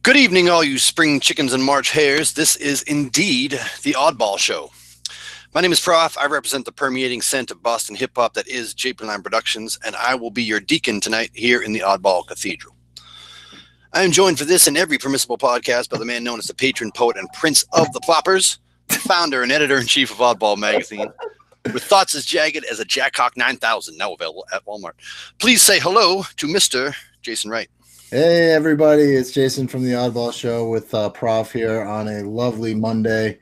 Good evening, all you spring chickens and March hares. This is indeed the Oddball Show. My name is Prof. I represent the permeating scent of Boston hip-hop that is JP Line Productions, and I will be your deacon tonight here in the Oddball Cathedral. I am joined for this and every permissible podcast by the man known as the patron poet and prince of the ploppers, the founder and editor-in-chief of Oddball magazine, with thoughts as jagged as a Jackhawk 9000, now available at Walmart. Please say hello to Mr. Jason Wright. Hey everybody, it's Jason from the Oddball Show with Prof here on a lovely Monday.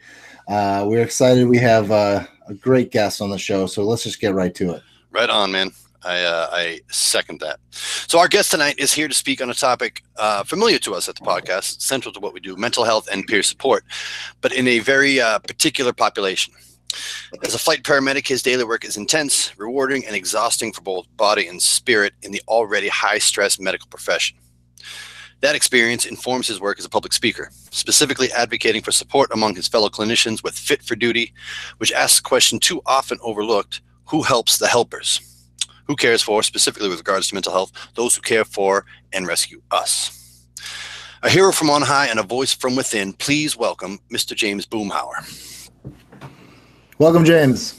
We're excited. We have a great guest on the show, so let's just get right to it. Right on, man. I second that. So our guest tonight is here to speak on a topic familiar to us at the podcast, central to what we do, mental health and peer support, but in a very particular population. As a flight paramedic, his daily work is intense, rewarding, and exhausting for both body and spirit in the already high-stress medical profession. That experience informs his work as a public speaker, specifically advocating for support among his fellow clinicians with Fit for Duty, which asks a question too often overlooked: who helps the helpers? Who cares for, specifically with regards to mental health, those who care for and rescue us? A hero from on high and a voice from within, please welcome Mr. James Boomhower. Welcome, James.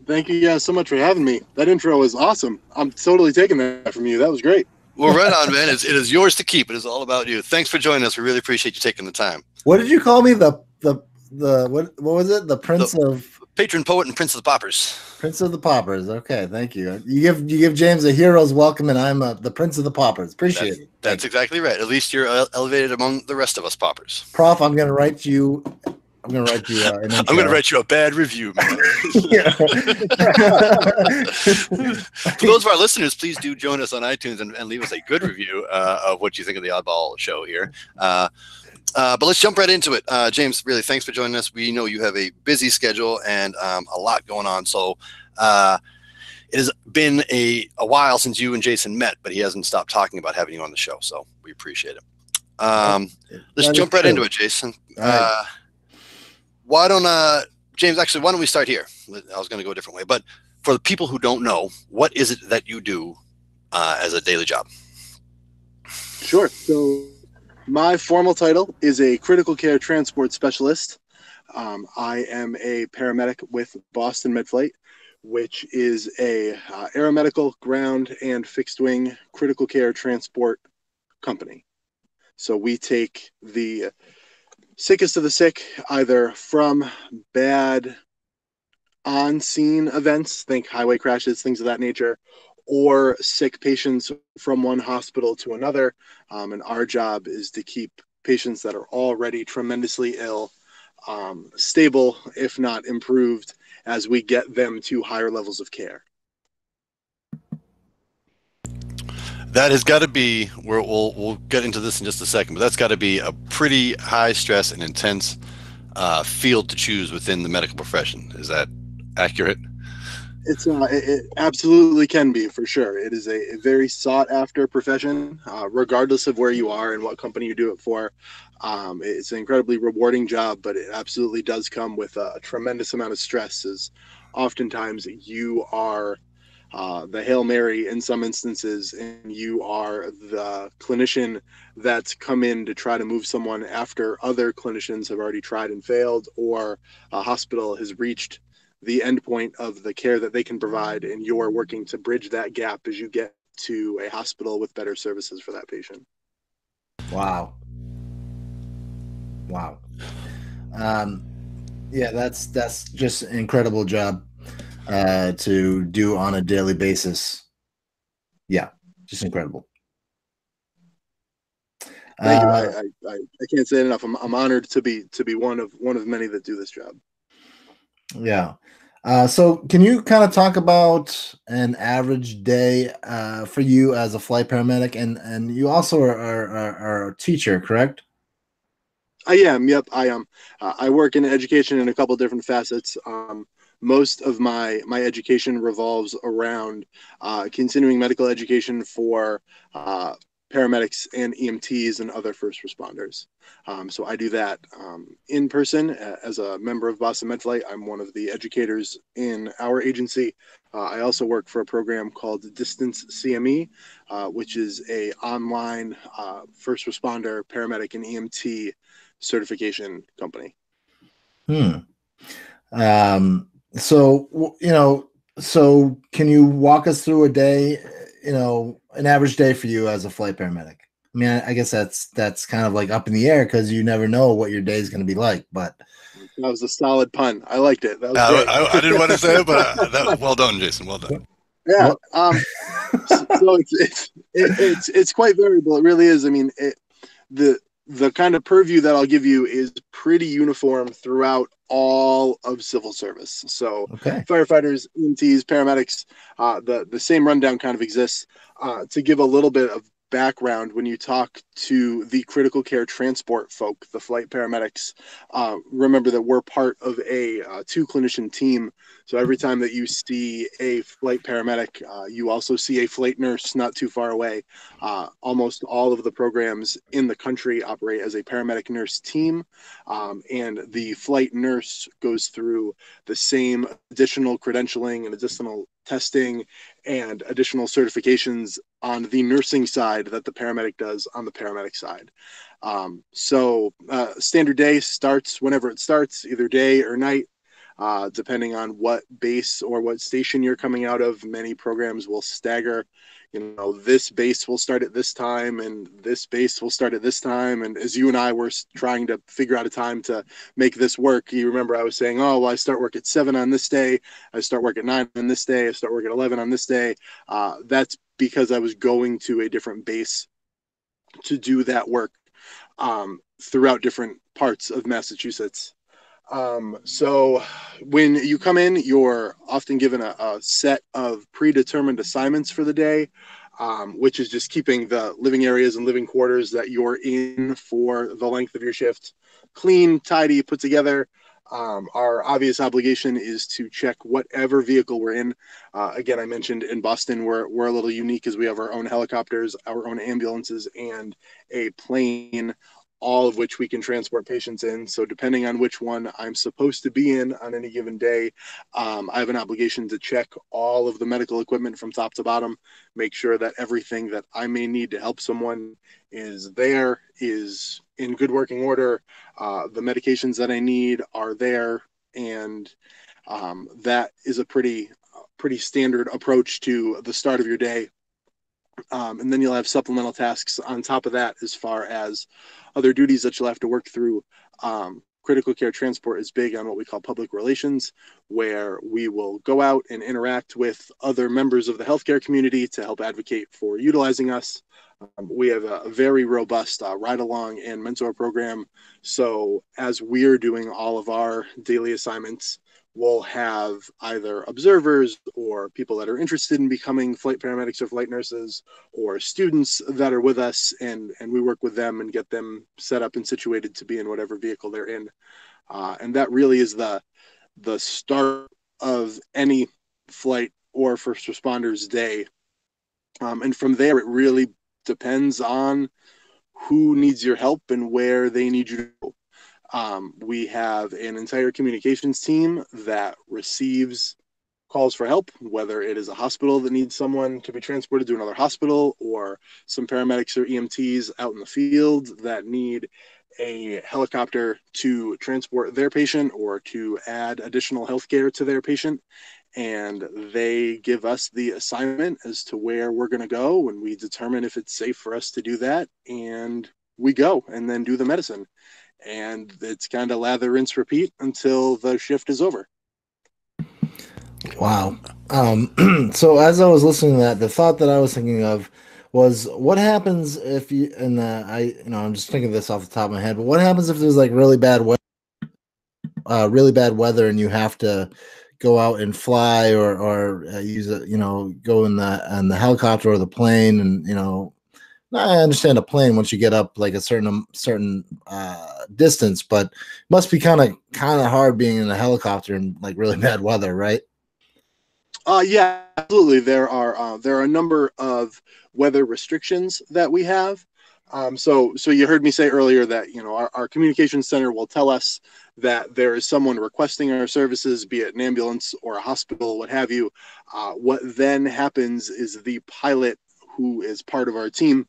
Thank you guys so much for having me. That intro was awesome. I'm totally taking that from you. That was great. Well, right on, man. It is yours to keep. It is all about you. Thanks for joining us. We really appreciate you taking the time. What did you call me? The what was it? The Prince of Patron Poet and Prince of the Poppers. Prince of the Poppers. Okay, thank you. You give James a hero's welcome, and I'm the Prince of the Poppers. Appreciate it. That's exactly right. At least you're elevated among the rest of us poppers. Prof, I'm gonna write you. I'm going to write you an I'm going to write you a bad review, man. For those of our listeners, please do join us on iTunes and leave us a good review of what you think of the Oddball Show here. But let's jump right into it. James, really, thanks for joining us. We know you have a busy schedule and a lot going on. So it has been a while since you and Jason met, but he hasn't stopped talking about having you on the show. So we appreciate it. Let's jump right into it, Jason. Why don't James, actually, why don't we start here? I was going to go a different way, but for the people who don't know, what is it that you do as a daily job? Sure. So my formal title is a critical care transport specialist. I am a paramedic with Boston Medflight, which is a aeromedical ground and fixed wing critical care transport company. So we take the sickest of the sick, either from bad on-scene events, think highway crashes, things of that nature, or sick patients from one hospital to another. And our job is to keep patients that are already tremendously ill stable, if not improved, as we get them to higher levels of care. That has got to be, we'll get into this in just a second, but that's got to be a pretty high stress and intense field to choose within the medical profession. Is that accurate? It absolutely can be, for sure. It is a very sought after profession, regardless of where you are and what company you do it for. It's an incredibly rewarding job, but it absolutely does come with a tremendous amount of stress, as oftentimes you are the Hail Mary in some instances, and you are the clinician that's come in to try to move someone after other clinicians have already tried and failed, or a hospital has reached the end point of the care that they can provide, and you're working to bridge that gap as you get to a hospital with better services for that patient. Wow. Yeah, that's just an incredible job to do on a daily basis. Yeah, just incredible. Thank you. I can't say it enough. I'm honored to be one of many that do this job. Yeah. So can you kind of talk about an average day for you as a flight paramedic, and you also are a teacher, correct? I am. Yep, I am. I work in education in a couple different facets. Most of my education revolves around continuing medical education for paramedics and EMTs and other first responders. So I do that in person as a member of Boston MedFlight. I'm one of the educators in our agency. I also work for a program called Distance CME, which is a online first responder, paramedic, and EMT certification company. So, so can you walk us through a day, an average day for you as a flight paramedic? I mean, I guess that's kind of like up in the air because you never know what your day is going to be like. But that was a solid pun. I liked it. That was great. I didn't want to say it, but well done, Jason. Well done. Yeah. So it's quite variable. It really is. I mean, the kind of purview that I'll give you is pretty uniform throughout all of civil service. So firefighters, EMTs, paramedics, the same rundown kind of exists. To give a little bit of background, when you talk to the critical care transport folk, the flight paramedics, remember that we're part of a 2-clinician team. So every time that you see a flight paramedic, you also see a flight nurse not too far away. Almost all of the programs in the country operate as a paramedic nurse team, and the flight nurse goes through the same additional credentialing and additional testing and additional certifications on the nursing side that the paramedic does on the paramedic side. So standard day starts whenever it starts, either day or night, depending on what base or what station you're coming out of. Many programs will stagger, this base will start at this time and this base will start at this time. And as you and I were trying to figure out a time to make this work, you remember I was saying, oh, well, I start work at 7 on this day. I start work at 9 on this day. I start work at 11 on this day. That's because I was going to a different base to do that work throughout different parts of Massachusetts. So when you come in, you're often given a set of predetermined assignments for the day, which is just keeping the living areas and living quarters that you're in for the length of your shift clean, tidy, put together. Our obvious obligation is to check whatever vehicle we're in. Again, I mentioned in Boston, we're a little unique as we have our own helicopters, our own ambulances, and a plane, all of which we can transport patients in. So depending on which one I'm supposed to be in on any given day, I have an obligation to check all of the medical equipment from top to bottom, make sure that everything that I may need to help someone is there, is in good working order. The medications that I need are there. And that is a pretty standard approach to the start of your day. And then you'll have supplemental tasks on top of that as far as other duties that you'll have to work through. Critical care transport is big on what we call public relations, where we will go out and interact with other members of the healthcare community to help advocate for utilizing us. We have a very robust ride-along and mentor program. So as we're doing all of our daily assignments, we'll have either observers or people that are interested in becoming flight paramedics or flight nurses, or students that are with us, and we work with them and get them set up and situated to be in whatever vehicle they're in. And that really is the start of any flight or first responders day. And from there, it really depends on who needs your help and where they need you to go. We have an entire communications team that receives calls for help, whether it is a hospital that needs someone to be transported to another hospital, or some paramedics or EMTs out in the field that need a helicopter to transport their patient or to add additional healthcare to their patient. And they give us the assignment as to where we're going to go, and we determine if it's safe for us to do that. And we go and then do the medicine. And it's kind of lather, rinse, repeat until the shift is over. Wow. So as I was listening to that, the thought that I was thinking of was, what happens if you, and I'm just thinking this off the top of my head, but what happens if there's like really bad weather and you have to go out and fly or use go in the helicopter or the plane? And, I understand a plane once you get up like a certain distance, but it must be kind of hard being in a helicopter in like really bad weather, right? Yeah, absolutely. There are a number of weather restrictions that we have. So you heard me say earlier that our communications center will tell us that there is someone requesting our services, be it an ambulance or a hospital, what have you. What then happens is the pilot, who is part of our team,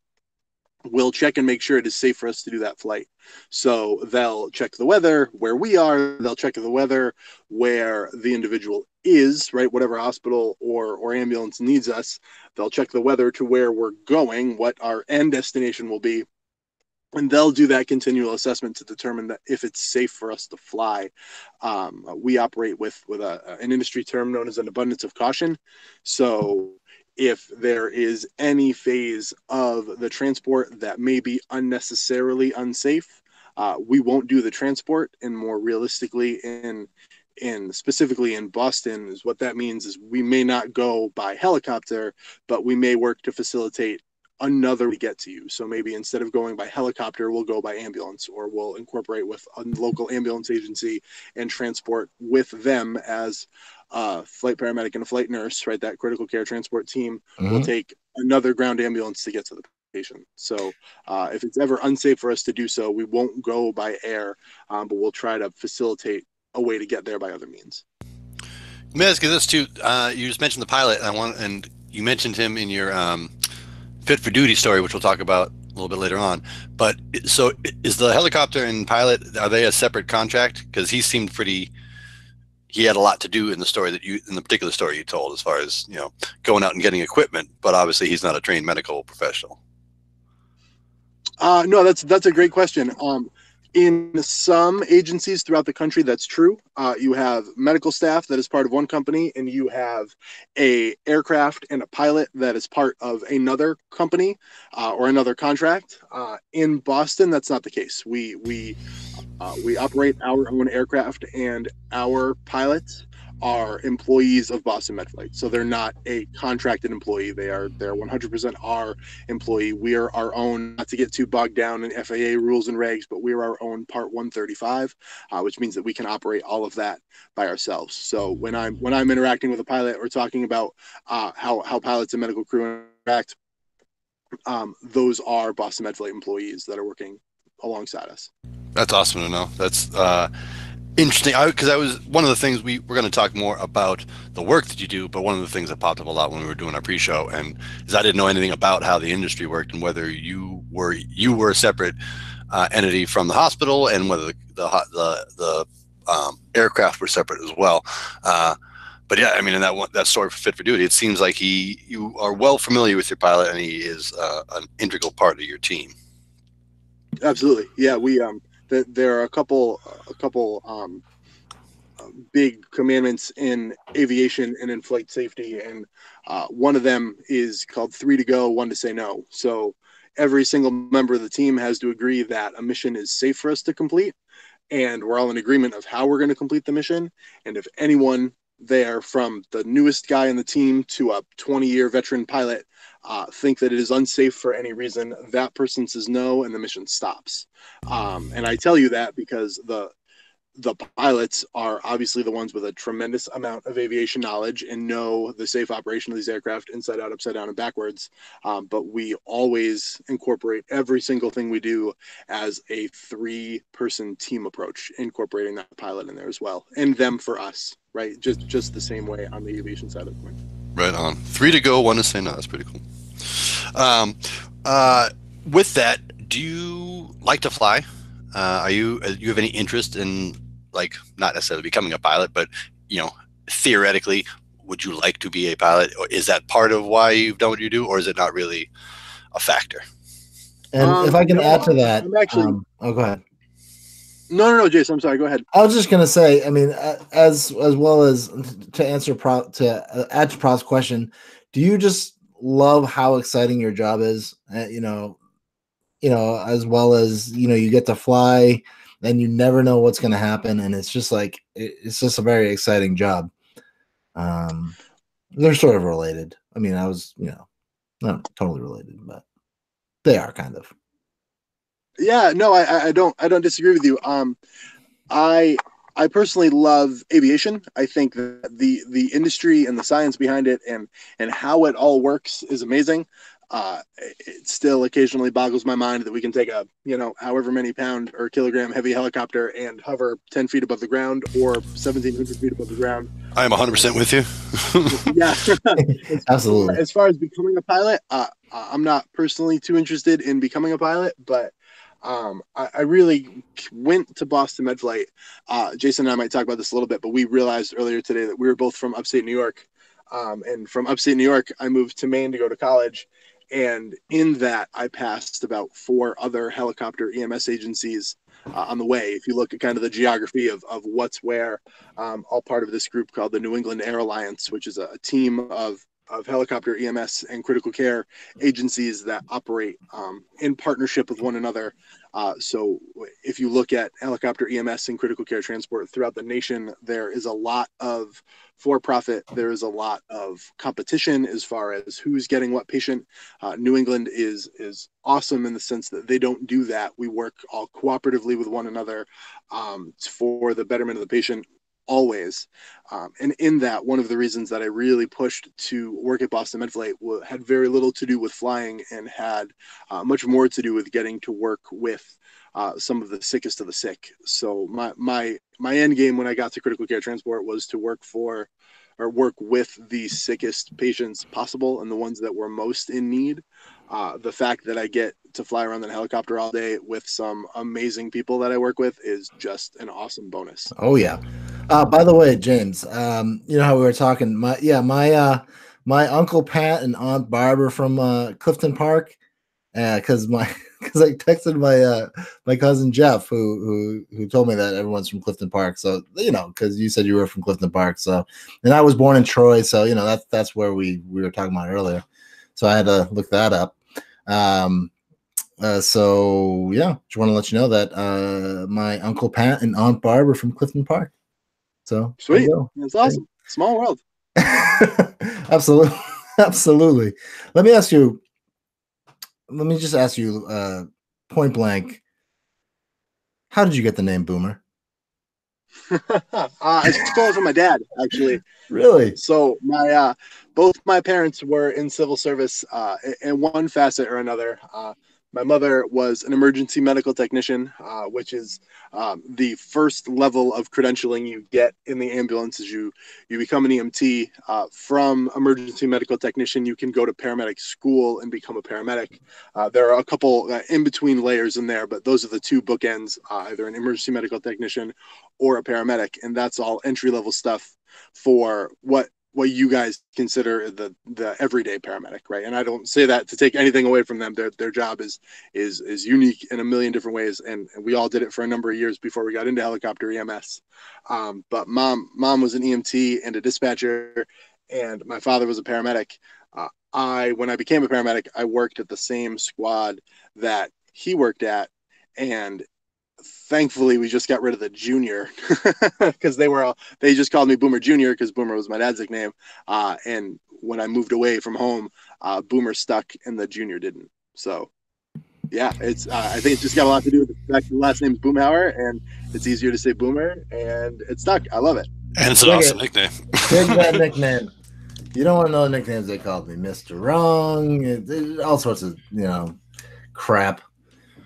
will check and make sure it is safe for us to do that flight. So they'll check the weather where we are, they'll check the weather where the individual is, right? Whatever hospital or ambulance needs us, they'll check the weather to where we're going, what our end destination will be, and they'll do that continual assessment to determine that if it's safe for us to fly. We operate with an industry term known as an abundance of caution. So if there is any phase of the transport that may be unnecessarily unsafe, we won't do the transport. And more realistically, in specifically in Boston, is what that means is we may not go by helicopter, but we may work to facilitate another to get to you. So maybe instead of going by helicopter, we'll go by ambulance, or we'll incorporate with a local ambulance agency and transport with them as a flight paramedic and a flight nurse, right? That critical care transport team will take another ground ambulance to get to the patient. So if it's ever unsafe for us to do so, we won't go by air, but we'll try to facilitate a way to get there by other means. Let me ask you this too. You just mentioned the pilot, and you mentioned him in your fit for duty story, which we'll talk about a little bit later on. But so is the helicopter and pilot, are they a separate contract? Because he seemed he had a lot to do in the story in the particular story you told, as far as, going out and getting equipment, but obviously he's not a trained medical professional. No, that's a great question. In some agencies throughout the country, that's true. You have medical staff that is part of one company, and you have a aircraft and a pilot that is part of another company or another contract. In Boston, that's not the case. We operate our own aircraft, and our pilots are employees of Boston Medflight. So they're not a contracted employee. They're 100% our employee. We are our own, not to get too bogged down in FAA rules and regs, but we're our own Part 135, which means that we can operate all of that by ourselves. So when I'm interacting with a pilot or talking about how pilots and medical crew interact, those are Boston Medflight employees that are working alongside us. That's awesome to know. That's interesting, because I was one of the things we're going to talk more about the work that you do, but one of the things that popped up a lot when we were doing our pre-show, and is I didn't know anything about how the industry worked and whether you were a separate entity from the hospital, and whether the aircraft were separate as well. But yeah, I mean, in that story for Fit for Duty, it seems like you are well familiar with your pilot, and he is an integral part of your team. Absolutely, yeah. There are a couple big commandments in aviation and in flight safety, and one of them is called 3 to go, 1 to say no. So every single member of the team has to agree that a mission is safe for us to complete, and we're all in agreement of how we're going to complete the mission. And if anyone there, from the newest guy in the team to a 20-year veteran pilot, think that it is unsafe for any reason, that person says no, and the mission stops. And I tell you that because the pilots are obviously the ones with a tremendous amount of aviation knowledge and know the safe operation of these aircraft inside out, upside down, and backwards. But we always incorporate every single thing we do as a 3-person team approach, incorporating that pilot in there as well, and them for us, right? Just the same way on the aviation side of the coin. Right on. 3 to go, 1 to say no. That's pretty cool. With that, do you like to fly? You have any interest in, like, not necessarily becoming a pilot, but theoretically, would you like to be a pilot? Or is that part of why you've done what you do, or is it not really a factor? And if I can add to that, I'm actually. Go ahead. No, Jason. I'm sorry. Go ahead. I was just gonna say, I mean, as well as to answer to add to Prav's question, do you just love how exciting your job is? As well as you get to fly, and you never know what's going to happen, and it's just like it's just a very exciting job. They're sort of related. I mean, I was not totally related, but they are kind of. Yeah, no, I don't disagree with you. I I personally love aviation. I think that the industry and the science behind it and how it all works is amazing. It still occasionally boggles my mind that we can take a, however many pound or kilogram heavy helicopter and hover 10 feet above the ground or 1,700 feet above the ground. I am 100% with you. Yeah. Absolutely. As far as becoming a pilot, I'm not personally too interested in becoming a pilot, but I really went to Boston MedFlight. Jason and I might talk about this a little bit, but we realized earlier today that we were both from upstate New York. And from upstate New York, I moved to Maine to go to college. And in that, I passed about 4 other helicopter EMS agencies on the way. If you look at kind of the geography of what's where, all part of this group called the New England Air Alliance, which is a team of helicopter EMS and critical care agencies that operate in partnership with one another. So if you look at helicopter EMS and critical care transport throughout the nation, there is a lot of for-profit. There is a lot of competition as far as who's getting what patient. New England is awesome in the sense that they don't do that. We work all cooperatively with one another for the betterment of the patient always. And in that, one of the reasons that I really pushed to work at Boston MedFlight had very little to do with flying and had much more to do with getting to work with some of the sickest of the sick. So my end game when I got to critical care transport was to work with the sickest patients possible and the ones that were most in need. The fact that I get to fly around in a helicopter all day with some amazing people that I work with is just an awesome bonus. Oh yeah. By the way, James, you know how we were talking, my Uncle Pat and Aunt Barbara from Clifton Park, because I texted my cousin Jeff who told me that everyone's from Clifton Park. So because you said you were from Clifton Park, so and I was born in Troy, so that's where we were talking about earlier. So I had to look that up. So yeah, just want to let you know that my Uncle Pat and Aunt Barb are from Clifton Park. So sweet, that's awesome. Small world. Absolutely, absolutely. Let me just ask you, point blank. How did you get the name Boomer? I stole it from my dad, actually. Really? So both my parents were in civil service in one facet or another. My mother was an emergency medical technician, which is the first level of credentialing you get in the ambulance. As you become an EMT. From emergency medical technician, you can go to paramedic school and become a paramedic. There are a couple in between layers in there, but those are the 2 bookends, either an emergency medical technician or a paramedic. And that's all entry level stuff for what you guys consider the everyday paramedic, right? And I don't say that to take anything away from them. Their job is unique in a million different ways, and we all did it for a number of years before we got into helicopter EMS. But mom was an EMT and a dispatcher, and my father was a paramedic. When I became a paramedic, I worked at the same squad that he worked at, and thankfully we just got rid of the junior because they just called me Boomer Junior because Boomer was my dad's nickname. And when I moved away from home, Boomer stuck and the junior didn't. So yeah, it's I think it's just got a lot to do with the fact the last name is Boomhower and it's easier to say Boomer and it stuck. I love it. And it's an awesome nickname. Dig that nickname. You don't want to know the nicknames they called me. Mr. Wrong, all sorts of crap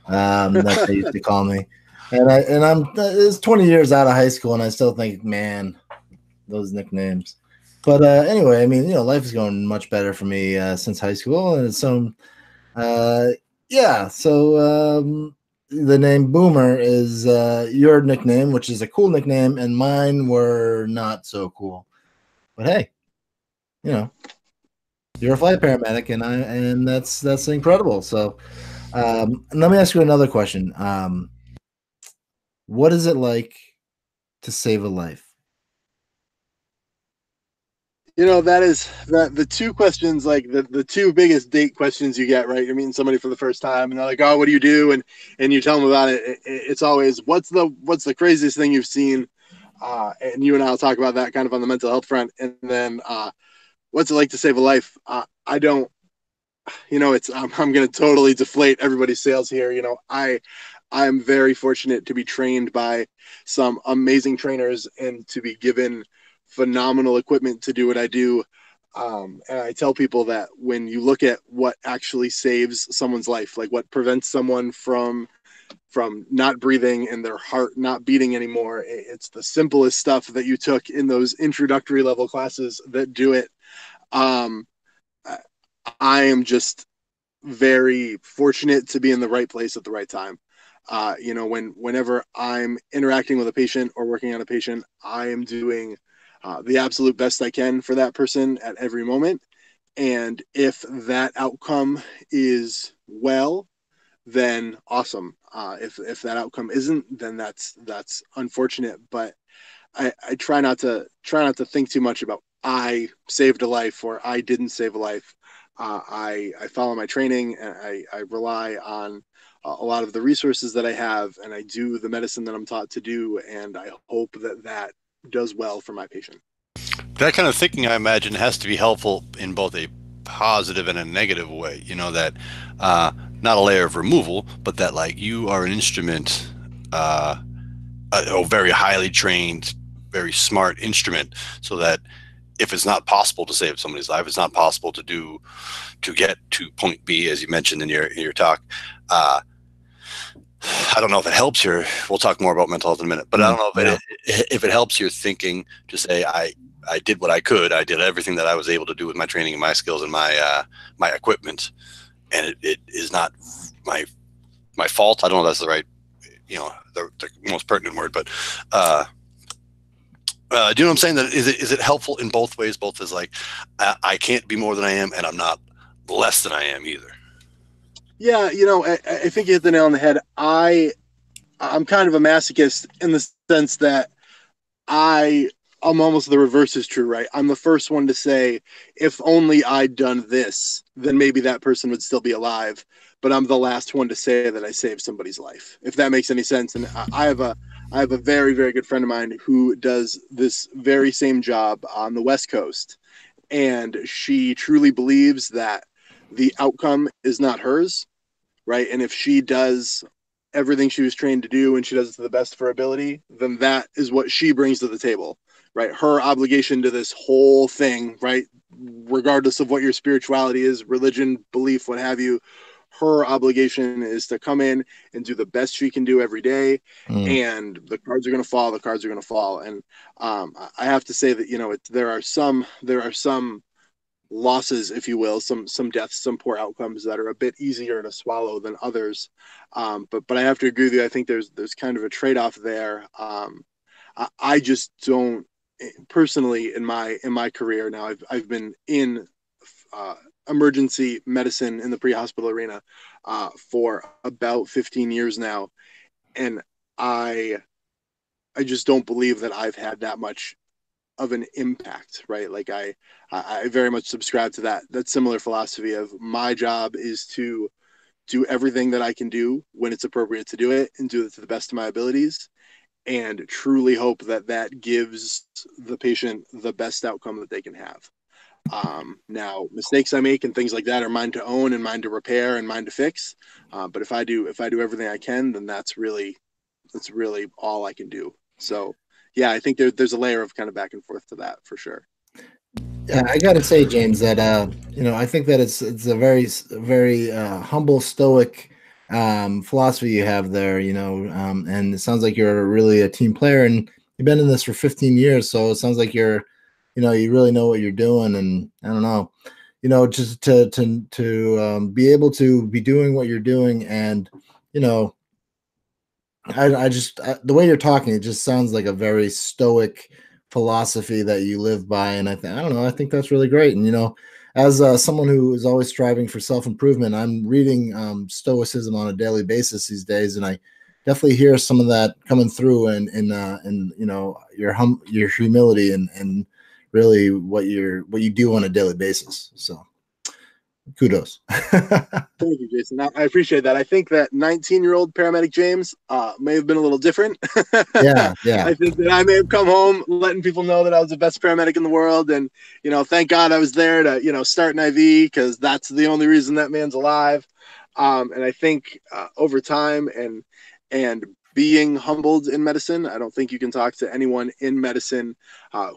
that they used to call me. And it's 20 years out of high school, and I still think, man, those nicknames. But anyway, I mean, life is going much better for me since high school, and so yeah. So the name Boomer is your nickname, which is a cool nickname, and mine were not so cool. But hey, you're a flight paramedic, and that's incredible. So let me ask you another question. What is it like to save a life? That is the 2 questions, like the 2 biggest date questions you get, right? You're meeting somebody for the first time and they're like, oh, what do you do? And you tell them about it. It's always, what's the craziest thing you've seen? And you and I'll talk about that kind of on the mental health front. And then what's it like to save a life? I don't, I'm going to totally deflate everybody's sales here. I'm very fortunate to be trained by some amazing trainers and to be given phenomenal equipment to do what I do. And I tell people that when you look at what actually saves someone's life, like what prevents someone from not breathing and their heart not beating anymore, it's the simplest stuff that you took in those introductory level classes that do it. Um, I am just very fortunate to be in the right place at the right time. Whenever I'm interacting with a patient or working on a patient, I am doing the absolute best I can for that person at every moment. And if that outcome is well, then awesome. If that outcome isn't, then that's unfortunate. But I try not to think too much about I saved a life or I didn't save a life. I follow my training and I rely on a lot of the resources that I have, and I do the medicine that I'm taught to do, and I hope that that does well for my patient. That kind of thinking, I imagine, has to be helpful in both a positive and a negative way. You know, that not a layer of removal, but that like you are an instrument, a very highly trained, very smart instrument, so that if it's not possible to save somebody's life, it's not possible to get to point B, as you mentioned in your talk. I don't know if it helps your. We'll talk more about mental health in a minute, but I don't know if it helps your thinking to say I did what I could. I did everything that I was able to do with my training and my skills and my equipment, and it is not my fault. I don't know if that's the right, the most pertinent word, but do you know what I'm saying? That is it helpful in both ways? Both as like I can't be more than I am, and I'm not less than I am either. Yeah, I think you hit the nail on the head. I'm kind of a masochist in the sense that I'm almost the reverse is true, right? I'm the first one to say, if only I'd done this, then maybe that person would still be alive. But I'm the last one to say that I saved somebody's life, if that makes any sense. And I have a very, very good friend of mine who does this very same job on the West Coast. And she truly believes that the outcome is not hers, right? And if she does everything she was trained to do and she does it to the best of her ability, then that is what she brings to the table, right? Her obligation to this whole thing, right? Regardless of what your spirituality is, religion, belief, what have you, her obligation is to come in and do the best she can do every day. And the cards are going to fall. The cards are going to fall. And I have to say that, there are some losses, if you will, some deaths, some poor outcomes that are a bit easier to swallow than others. But I have to agree with you. I think there's kind of a trade-off there. I just don't personally in my career now. I've been in emergency medicine in the pre-hospital arena for about 15 years now, and I just don't believe that I've had that much of an impact, right? Like I very much subscribe to that similar philosophy of my job is to do everything that I can do when it's appropriate to do it and do it to the best of my abilities, and truly hope that that gives the patient the best outcome that they can have. Now mistakes I make and things like that are mine to own and mine to repair and mine to fix. But if I do everything I can, then that's really all I can do. So yeah, I think there's a layer of kind of back and forth to that for sure. Yeah, I gotta say, James, that I think that it's a very humble, stoic philosophy you have there. And it sounds like you're really a team player, and you've been in this for 15 years, so it sounds like you really know what you're doing. And I don't know, just to be able to be doing what you're doing, and the way you're talking, it just sounds like a very stoic philosophy that you live by. And I don't know, I think that's really great. And, as someone who is always striving for self-improvement, I'm reading stoicism on a daily basis these days. And I definitely hear some of that coming through in your humility and really what you do on a daily basis. So kudos. Thank you, Jason. I appreciate that. I think that 19-year-old paramedic James may have been a little different. Yeah. I think that I may have come home letting people know that I was the best paramedic in the world. And, thank God I was there to, start an IV, because that's the only reason that man's alive. And I think over time and and being humbled in medicine. I don't think you can talk to anyone in medicine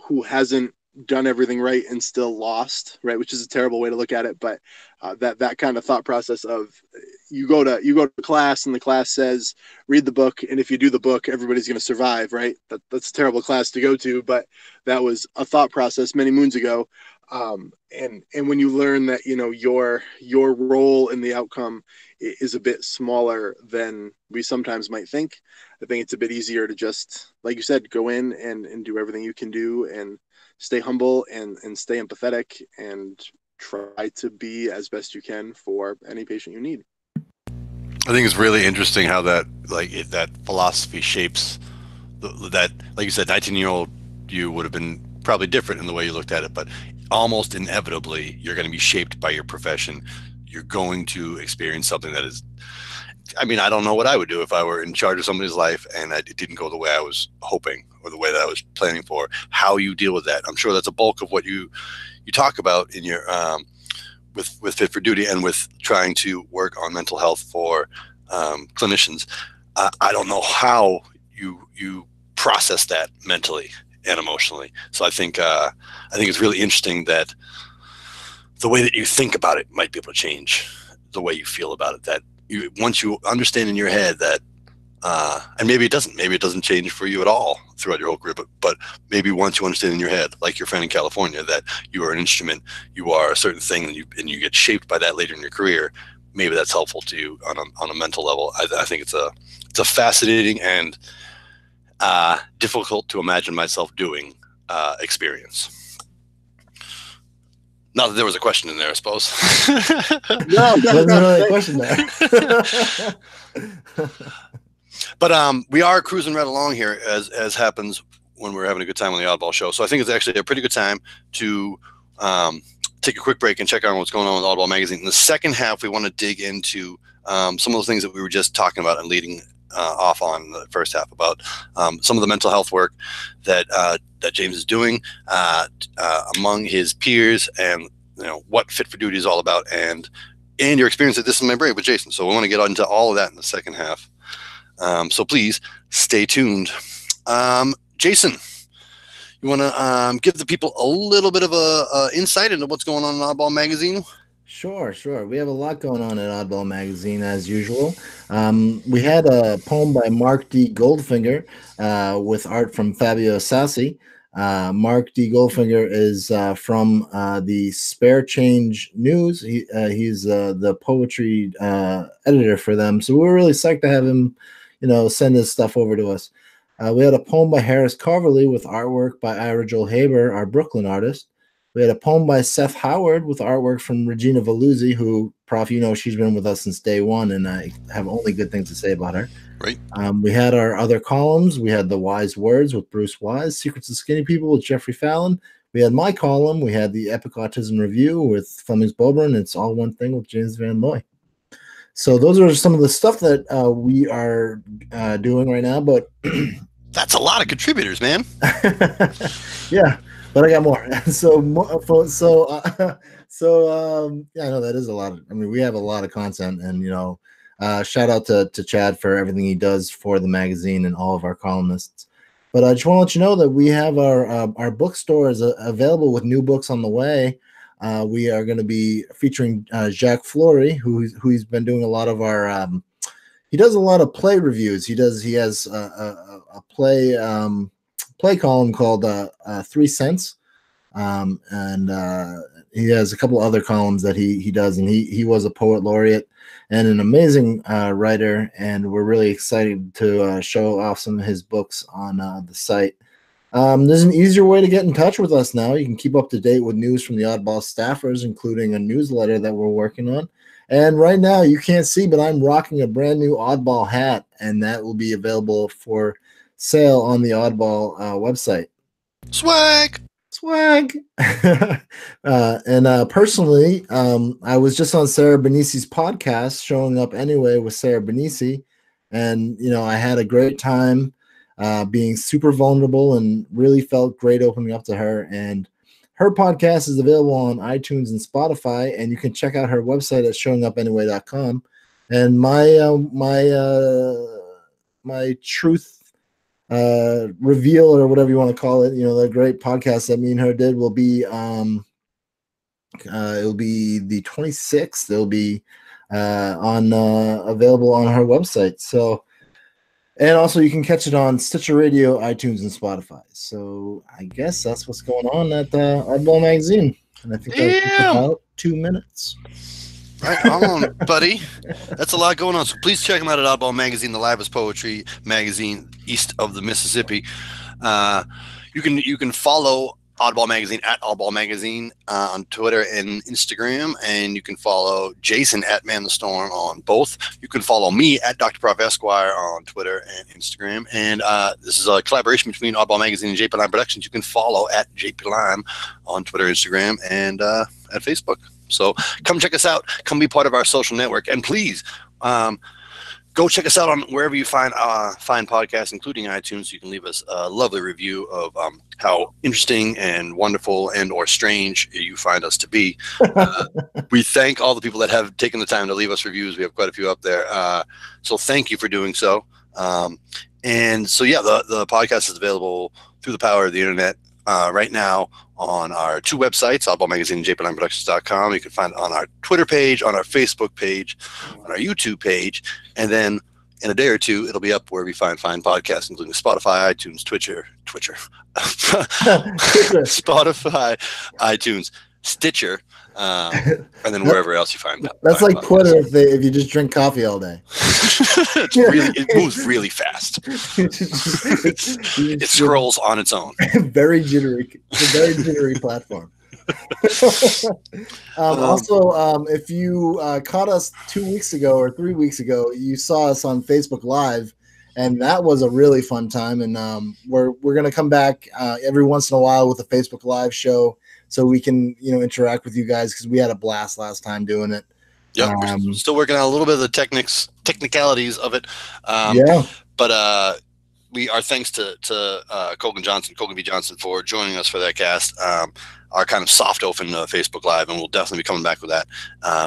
who hasn't done everything right and still lost, right? Which is a terrible way to look at it, but that kind of thought process of you go to class and the class says read the book, and if you do the book, everybody's going to survive, right? That's a terrible class to go to, but that was a thought process many moons ago. And when you learn that your role in the outcome is a bit smaller than we sometimes might think, I think it's a bit easier to just, like you said, go in and do everything you can do and stay humble and stay empathetic and try to be as best you can for any patient you need. I think it's really interesting how that that philosophy shapes that, like you said, 19-year-old you would have been probably different in the way you looked at it, but almost inevitably you're going to be shaped by your profession. You're going to experience something that is, I mean, I don't know what I would do if I were in charge of somebody's life and it didn't go the way I was hoping or the way that I was planning for. How you deal with that, I'm sure that's a bulk of what you talk about in your with Fit for Duty and with trying to work on mental health for clinicians. I don't know how you process that mentally and emotionally. So I think it's really interesting that the way that you think about it might be able to change the way you feel about it. That once you understand in your head that, and maybe it doesn't change for you at all throughout your whole career, but maybe once you understand in your head, like your friend in California, that you are an instrument, you are a certain thing, and you get shaped by that later in your career. Maybe that's helpful to you on a mental level. I think it's a fascinating and difficult to imagine myself doing experience. Not that there was a question in there, I suppose. No, wasn't really a question there. But we are cruising right along here, as happens when we're having a good time on the Oddball Show. So I think it's actually a pretty good time to take a quick break and check out what's going on with Oddball Magazine. In the second half, we want to dig into some of those things that we were just talking about and leading off on the first half about some of the mental health work that James is doing among his peers, and what Fit for Duty is all about, and your experience at This Is My Brave with Jason. So we want to get into all of that in the second half. So please stay tuned. Jason, you want to give the people a little bit of a insight into what's going on in Oddball Magazine? Sure. We have a lot going on at Oddball Magazine, as usual. We had a poem by Mark D. Goldfinger with art from Fabio Sassi. Mark D. Goldfinger is from the Spare Change News. He's the poetry editor for them. So we're really psyched to have him, send his stuff over to us. We had a poem by Harris Carverley with artwork by Ira Joel Haber, our Brooklyn artist. We had a poem by Seth Howard with artwork from Regina Valuzzi, who, Prof, she's been with us since day one, and I have only good things to say about her. Right. We had our other columns. We had The Wise Words with Bruce Wise, Secrets of Skinny People with Jeffrey Fallon. We had my column. We had the Epic Autism Review with Flemings Bobrin. It's All One Thing with James Van Loy. So those are some of the stuff that we are doing right now. But that's a lot of contributors, man. Yeah. But I got more. So yeah, I know that is a lot. We have a lot of content, and shout out to Chad for everything he does for the magazine and all of our columnists. But I just want to let you know that we have our bookstore is available with new books on the way. We are going to be featuring Jacques Flory, who's been doing a lot of our. He does a lot of play reviews. He has a play column called 3 Cents, and he has a couple other columns that he does, and he was a poet laureate and an amazing writer, and we're really excited to show off some of his books on the site. There's an easier way to get in touch with us now. You can keep up to date with news from the Oddball staffers, including a newsletter that we're working on. And right now, you can't see, but I'm rocking a brand new Oddball hat, and that will be available for sale on the Oddball website. Swag. And personally, I was just on Sarah Benisi's podcast, Showing Up Anyway with Sarah Benisi, and I had a great time being super vulnerable, and really felt great opening up to her. And her podcast is available on iTunes and Spotify, and you can check out her website at showingupanyway.com. And my my truth reveal, or whatever you want to call it, the great podcast that me and her did, will be it'll be the 26th. It'll be on available on her website. So, and also you can catch it on Stitcher Radio, iTunes, and Spotify. So I guess that's what's going on at Oddball Magazine. And I think that's about 2 minutes. Right on, buddy. That's a lot going on. So please check them out at Oddball Magazine, the livest poetry magazine east of the Mississippi. You can follow Oddball Magazine at Oddball Magazine on Twitter and Instagram, and you can follow Jason at Man the Storm on both. You can follow me at Dr. Prof Esquire on Twitter and Instagram. And this is a collaboration between Oddball Magazine and JP Lime Productions. You can follow at JP Lime on Twitter, Instagram, and at Facebook. So come check us out. Come be part of our social network, and please go check us out on wherever you find podcasts, including iTunes. So you can leave us a lovely review of how interesting and wonderful and or strange you find us to be. We thank all the people that have taken the time to leave us reviews. We have quite a few up there. So thank you for doing so. And so, yeah, the podcast is available through the power of the internet right now on our two websites, Oddball Magazine and jplimeproductions.com. You can find it on our Twitter page, on our Facebook page, on our YouTube page, and then in a day or two, it'll be up where we find fine podcasts, including Spotify, iTunes, Twitcher, Spotify, iTunes, Stitcher, and then wherever else you find. That's like podcasts. Twitter if you just drink coffee all day. It moves really fast. It scrolls on its own. Very jittery. It's a very jittery platform. Also, if you caught us 2 weeks ago or 3 weeks ago, you saw us on Facebook Live, and that was a really fun time. And we're going to come back every once in a while with a Facebook Live show, so we can interact with you guys, because we had a blast last time doing it. Yep, we're still working on a little bit of the technicalities of it. But our thanks to Colgan B. Johnson for joining us for that cast. Our kind of soft open Facebook Live, and we'll definitely be coming back with that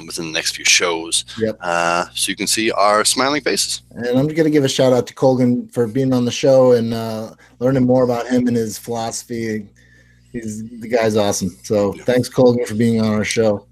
within the next few shows. Yep. So you can see our smiling faces. And I'm going to give a shout out to Colgan for being on the show and learning more about him and his philosophy. The guy's awesome. So thanks, Colgan, for being on our show.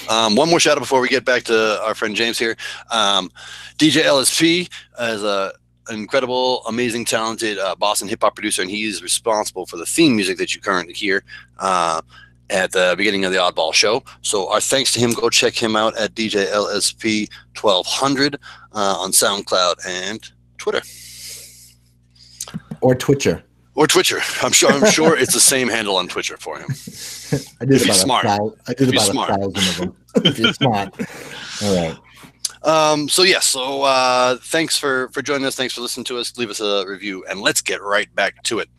One more shout out before we get back to our friend James here. DJ LSP is an incredible, amazing, talented Boston hip hop producer, and he's responsible for the theme music that you currently hear at the beginning of the Oddball show. So our thanks to him. Go check him out at DJ LSP 1200 on SoundCloud and Twitter. Or Twitcher. I'm sure it's the same handle on Twitcher for him. I did about 1,000 of them. If you're smart. All right. So thanks for joining us. Thanks for listening to us. Leave us a review, and let's get right back to it.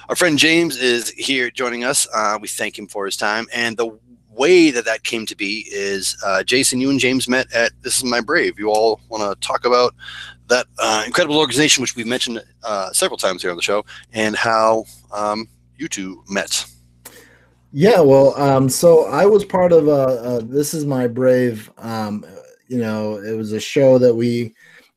Our friend James is here joining us. We thank him for his time, and the way that came to be is Jason, you and James met at This Is My Brave. You all want to talk about that incredible organization, which we've mentioned several times here on the show, and how you two met. Yeah, well, so I was part of This Is My Brave. It was a show that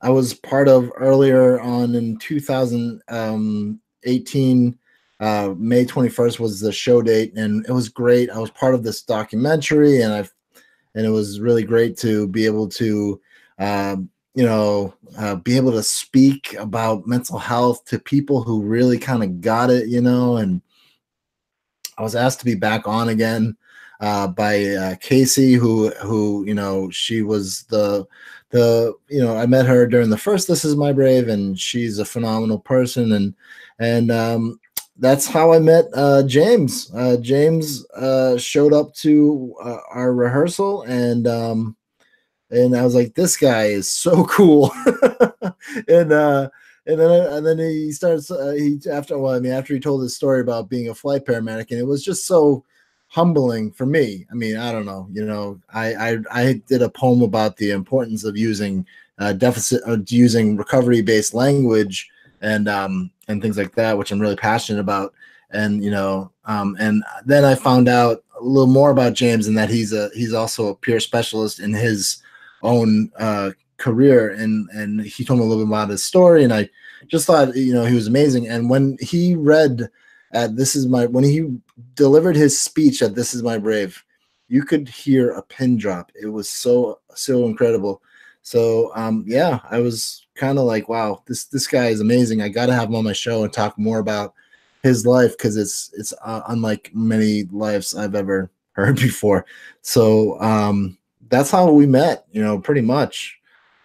I was part of earlier on in 2018. May 21st was the show date, and it was great. I was part of this documentary, and it was really great to be able to be able to speak about mental health to people who really kind of got it, and I was asked to be back on again by Casey, who she was I met her during the first This Is My Brave, and she's a phenomenal person, and that's how I met James. James showed up to our rehearsrsal, and I was like, this guy is so cool. and then he starts after he told his story about being a flight paramedic, and it was just so humbling for me. I mean, I don't know, I did a poem about the importance of using using recovery-based language and things like that, which I'm really passionate about. And and then I found out a little more about James, and that he's also a peer specialist in his own career, and he told me a little bit about his story, and I just thought, he was amazing. And when he read when he delivered his speech at "This Is My Brave," you could hear a pin drop. It was so incredible. So yeah, I was kind of like, wow, this guy is amazing. I got to have him on my show and talk more about his life, because it's unlike many lives I've ever heard before. So that's how we met, pretty much.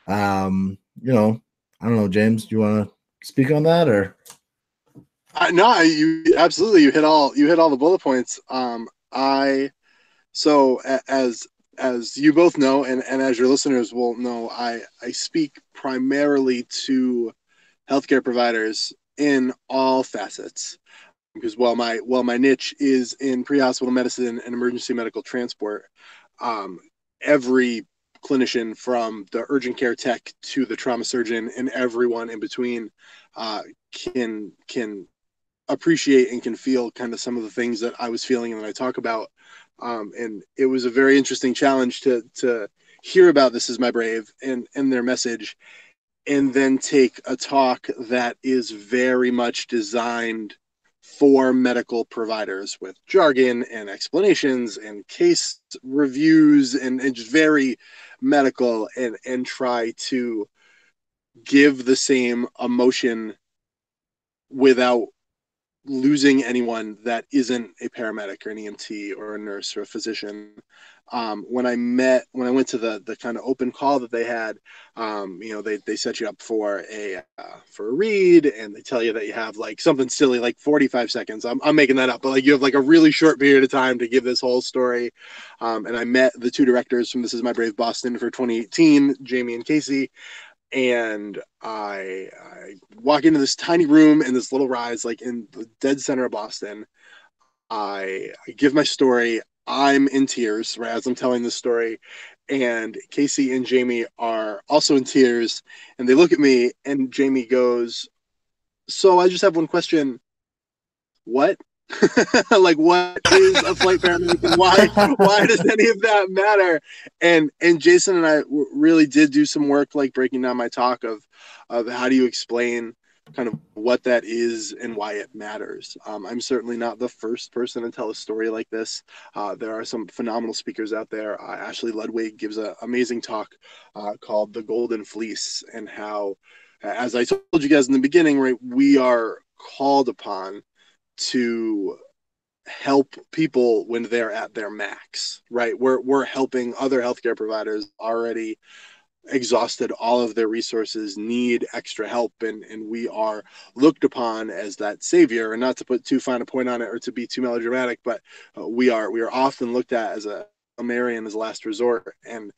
I don't know, James, do you want to speak on that, or? No, you absolutely, you hit all the bullet points. As you both know, and as your listeners will know, I speak primarily to healthcare providers in all facets, because while my niche is in pre-hospital medicine and emergency medical transport, every clinician, from the urgent care tech to the trauma surgeon and everyone in between, can appreciate and can feel kind of some of the things that I was feeling and that I talk about. And it was a very interesting challenge to hear about This Is My Brave and their message, and then take a talk that is very much designed for medical providers, with jargon and explanations and case reviews, and just very medical, and try to give the same emotion without losing anyone that isn't a paramedic or an EMT or a nurse or a physician. When I went to the kind of open call that they had, they set you up for a read, and they tell you that you have like something silly like 45 seconds. I'm making that up, but like you have like a really short period of time to give this whole story. And I met the two directors from This Is My Brave Boston for 2018, Jamie and Casey. And I walk into this tiny room in this little rise, like in the dead center of Boston. I give my story. I'm in tears, right, as I'm telling this story. And Casey and Jamie are also in tears. And they look at me, and Jamie goes, "So I just have one question. What?" Like, what is a flight paramedic, and why does any of that matter? And Jason and I really did do some work, like breaking down my talk of how do you explain kind of what that is and why it matters. I'm certainly not the first person to tell a story like this. There are some phenomenal speakers out there. Ashley Ludwig gives an amazing talk called "The Golden Fleece," and how, as I told you guys in the beginning, right, we are called upon to help people when they're at their max, right? We're helping other healthcare providers already exhausted all of their resources, need extra help, and we are looked upon as that savior. And not to put too fine a point on it or to be too melodramatic, but we are often looked at as a Marian, as a last resort, and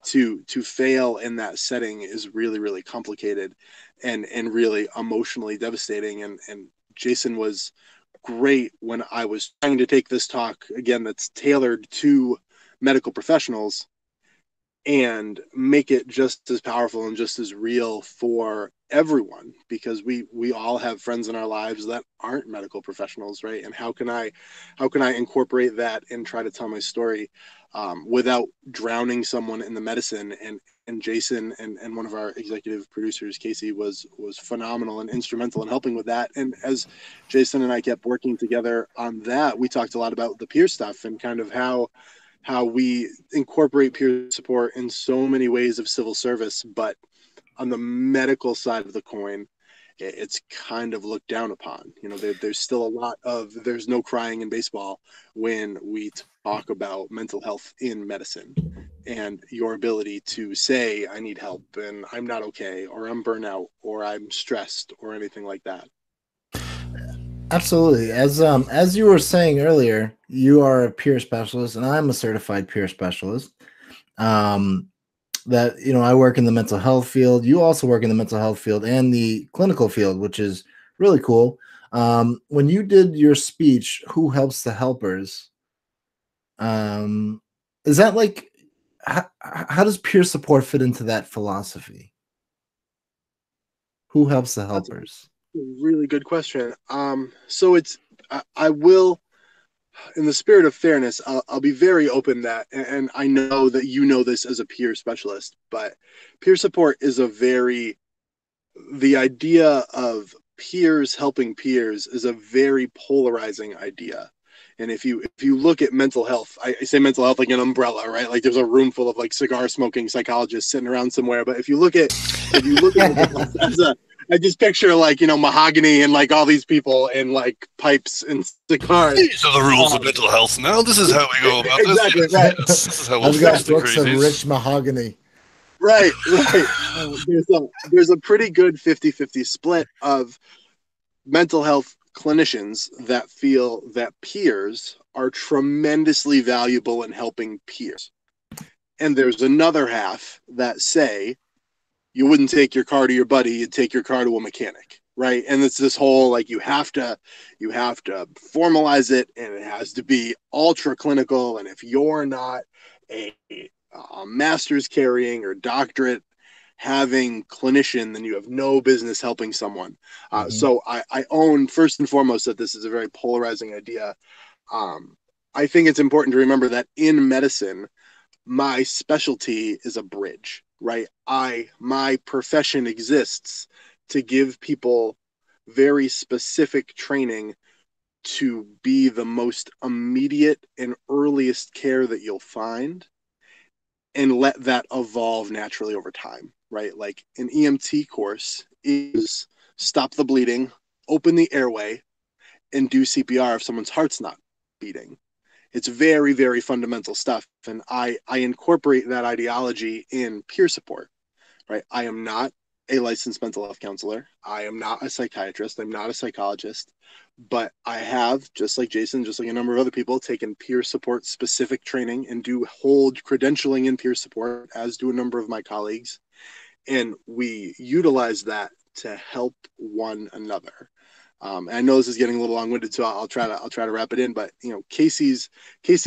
to fail in that setting is really, really complicated and really emotionally devastating. And Jason was great when I was trying to take this talk, again, that's tailored to medical professionals, and make it just as powerful and just as real for everyone, because we all have friends in our lives that aren't medical professionals, right? And how can I incorporate that and try to tell my story without drowning someone in the medicine? And Jason and one of our executive producers, Casey, was phenomenal and instrumental in helping with that. And as Jason and I kept working together on that, we talked a lot about the peer stuff and kind of how we incorporate peer support in so many ways of civil service, but on the medical side of the coin, it's kind of looked down upon. There's still a lot of, there's no crying in baseball when we talk about mental health in medicine, and your ability to say, I need help and I'm not okay, or I'm burnout, or I'm stressed, or anything like that. Absolutely. As you were saying earlier, you are a peer specialist, and I'm a certified peer specialist. That I work in the mental health field. You also work in the mental health field and the clinical field, which is really cool. When you did your speech, "Who helps the helpers?" Is that like how does peer support fit into that philosophy? Who helps the helpers? That's a really good question. So it's I will in the spirit of fairness, I'll be very open that, and I know that you know this as a peer specialist, but peer support is the idea of peers helping peers is a very polarizing idea. And if you look at mental health, I say mental health like an umbrella, right? Like there's a room full of like cigar smoking psychologists sitting around somewhere. But if you look at as a, I just picture like, you know, mahogany and like all these people and like pipes and cigars. These are the rules of mental health. Now this is how we go about exactly, this. right. Yes, this is how we'll I've got fix the books of crazies. rich mahogany. Right. There's a pretty good 50-50 split of mental health clinicians that feel that peers are tremendously valuable in helping peers. And there's another half that say you wouldn't take your car to your buddy, you'd take your car to a mechanic, right? And it's this whole like you have to formalize it, and it has to be ultra clinical. And if you're not a master's carrying or doctorate having clinician, then you have no business helping someone. So I own first and foremost that this is a very polarizing idea. I think it's important to remember that in medicine, my specialty is a bridge, right? My profession exists to give people very specific training to be the most immediate and earliest care that you'll find, and let that evolve naturally over time, right? Like an EMT course is stop the bleeding, open the airway, and do CPR if someone's heart's not beating. It's very, very fundamental stuff. And I incorporate that ideology in peer support, right? I am not a licensed mental health counselor. I am not a psychiatrist. I'm not a psychologist. But I have, just like Jason, just like a number of other people, taken peer support specific training and do hold credentialing in peer support, as do a number of my colleagues. And we utilize that to help one another. And I know this is getting a little long-winded, so I'll try to wrap it in. But you know, Casey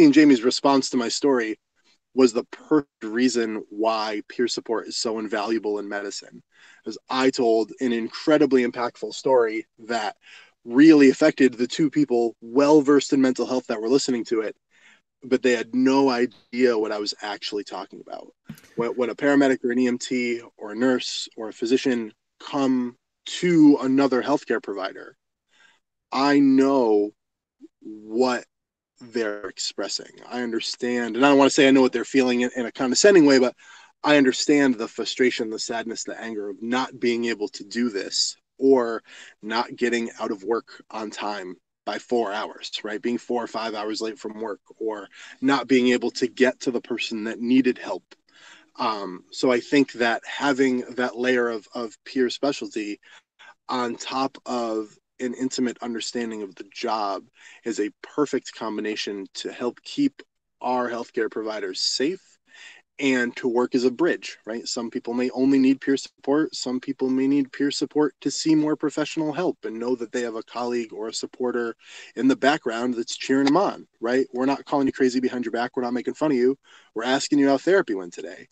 and Jamie's response to my story was the perfect reason why peer support is so invaluable in medicine. Because I told an incredibly impactful story that really affected the two people well versed in mental health that were listening to it, but they had no idea what I was actually talking about. When a paramedic or an EMT or a nurse or a physician come to another healthcare provider, I know what they're expressing. I understand, and I don't want to say I know what they're feeling in a condescending way, but I understand the frustration, the sadness, the anger of not being able to do this, or not getting out of work on time by 4 hours, right? Being 4 or 5 hours late from work, or not being able to get to the person that needed help. So I think that having that layer of peer specialty on top of an intimate understanding of the job is a perfect combination to help keep our healthcare providers safe and to work as a bridge, right? Some people may only need peer support. Some people may need peer support to see more professional help and know that they have a colleague or a supporter in the background that's cheering them on, right? We're not calling you crazy behind your back. We're not making fun of you. We're asking you how therapy went today.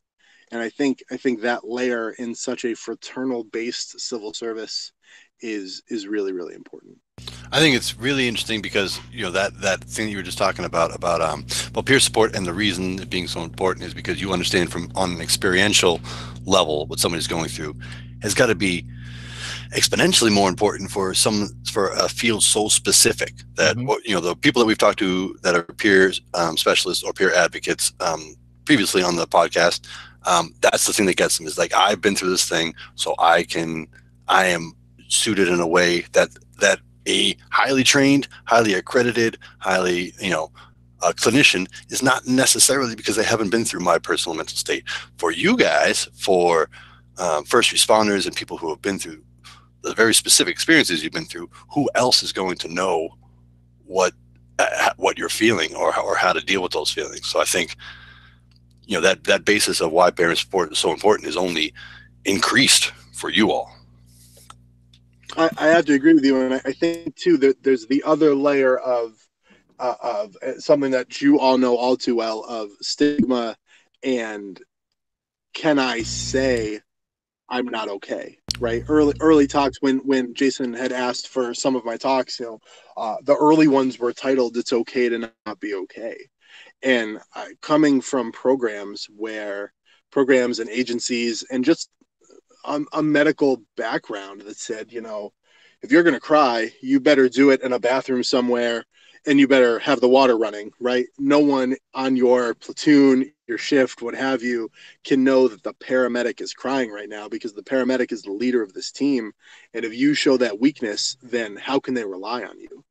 And I think that layer in such a fraternal based civil service is really, really important. I think it's really interesting because you know that thing you were just talking about well, peer support, and the reason it being so important is because you understand from on an experiential level what somebody's going through has got to be exponentially more important for a field so specific that you know the people that we've talked to that are peer specialists or peer advocates previously on the podcast, that's the thing that gets them is like, I've been through this thing, so I am suited in a way that a highly trained, highly accredited, highly, a clinician is not necessarily, because they haven't been through my personal mental state. For you guys, for first responders and people who have been through the very specific experiences you've been through, who else is going to know what you're feeling or how to deal with those feelings? So I think, that basis of why parent support is so important is only increased for you all. I have to agree with you, and I think too that there's the other layer of something that you all know all too well, of stigma and can I say I'm not okay. Right. Early talks when Jason had asked for some of my talks, the early ones were titled "It's Okay to Not Be Okay." And coming from programs and agencies and just a medical background that said, if you're going to cry, you better do it in a bathroom somewhere and you better have the water running, right? No one on your platoon, your shift, what have you, can know that the paramedic is crying right now because the paramedic is the leader of this team. And if you show that weakness, then how can they rely on you?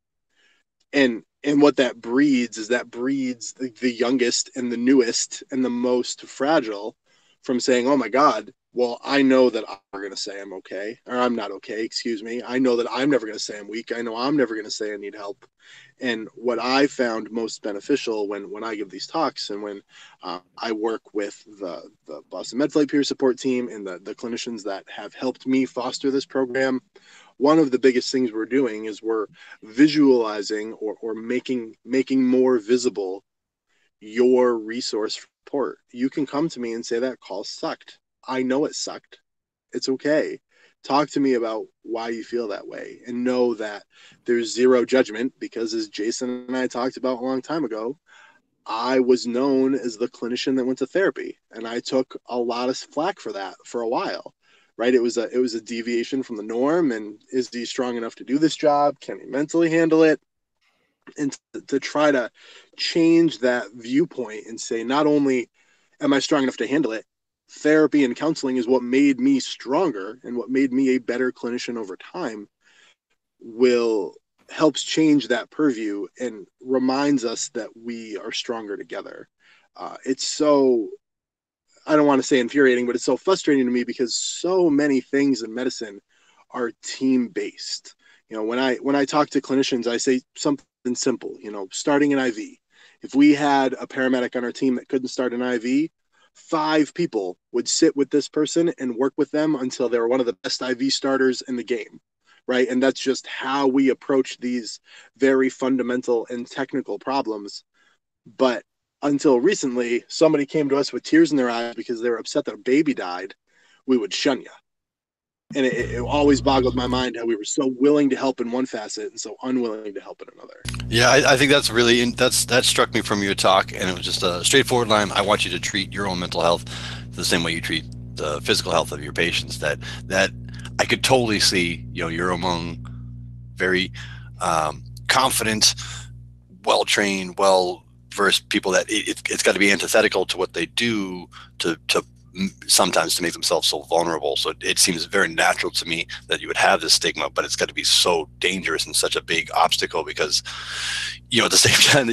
And what that breeds is the youngest and the newest and the most fragile from saying, oh my God, well, I know that I'm going to say I'm okay, or I'm not okay, excuse me. I know that I'm never going to say I'm weak. I know I'm never going to say I need help. And what I found most beneficial when I give these talks and when I work with the Boston MedFlight peer support team and the clinicians that have helped me foster this program, one of the biggest things we're doing is we're visualizing or making more visible your resource report. You can come to me and say that call sucked. I know it sucked. It's okay. Talk to me about why you feel that way and know that there's zero judgment because, as Jason and I talked about a long time ago, I was known as the clinician that went to therapy, and I took a lot of flack for that for a while. Right? It was a deviation from the norm. And is he strong enough to do this job? Can he mentally handle it? And to try to change that viewpoint and say, not only am I strong enough to handle it, therapy and counseling is what made me stronger and what made me a better clinician over time, will helps change that purview and reminds us that we are stronger together. It's so, I don't want to say infuriating, but it's so frustrating to me because so many things in medicine are team based. When I talk to clinicians, I say something simple, starting an IV. If we had a paramedic on our team that couldn't start an IV, 5 people would sit with this person and work with them until they were one of the best IV starters in the game. Right. And that's just how we approach these very fundamental and technical problems. But until recently, somebody came to us with tears in their eyes because they were upset that a baby died, we would shun you. And it always boggled my mind how we were so willing to help in one facet and so unwilling to help in another. Yeah, I think that's really that struck me from your talk, and it was just a straightforward line. I want you to treat your own mental health the same way you treat the physical health of your patients. That I could totally see. You're among very confident, well trained, well versed people that it's got to be antithetical to what they do to sometimes to make themselves so vulnerable. So it seems very natural to me that you would have this stigma, but it's got to be so dangerous and such a big obstacle because, at the same time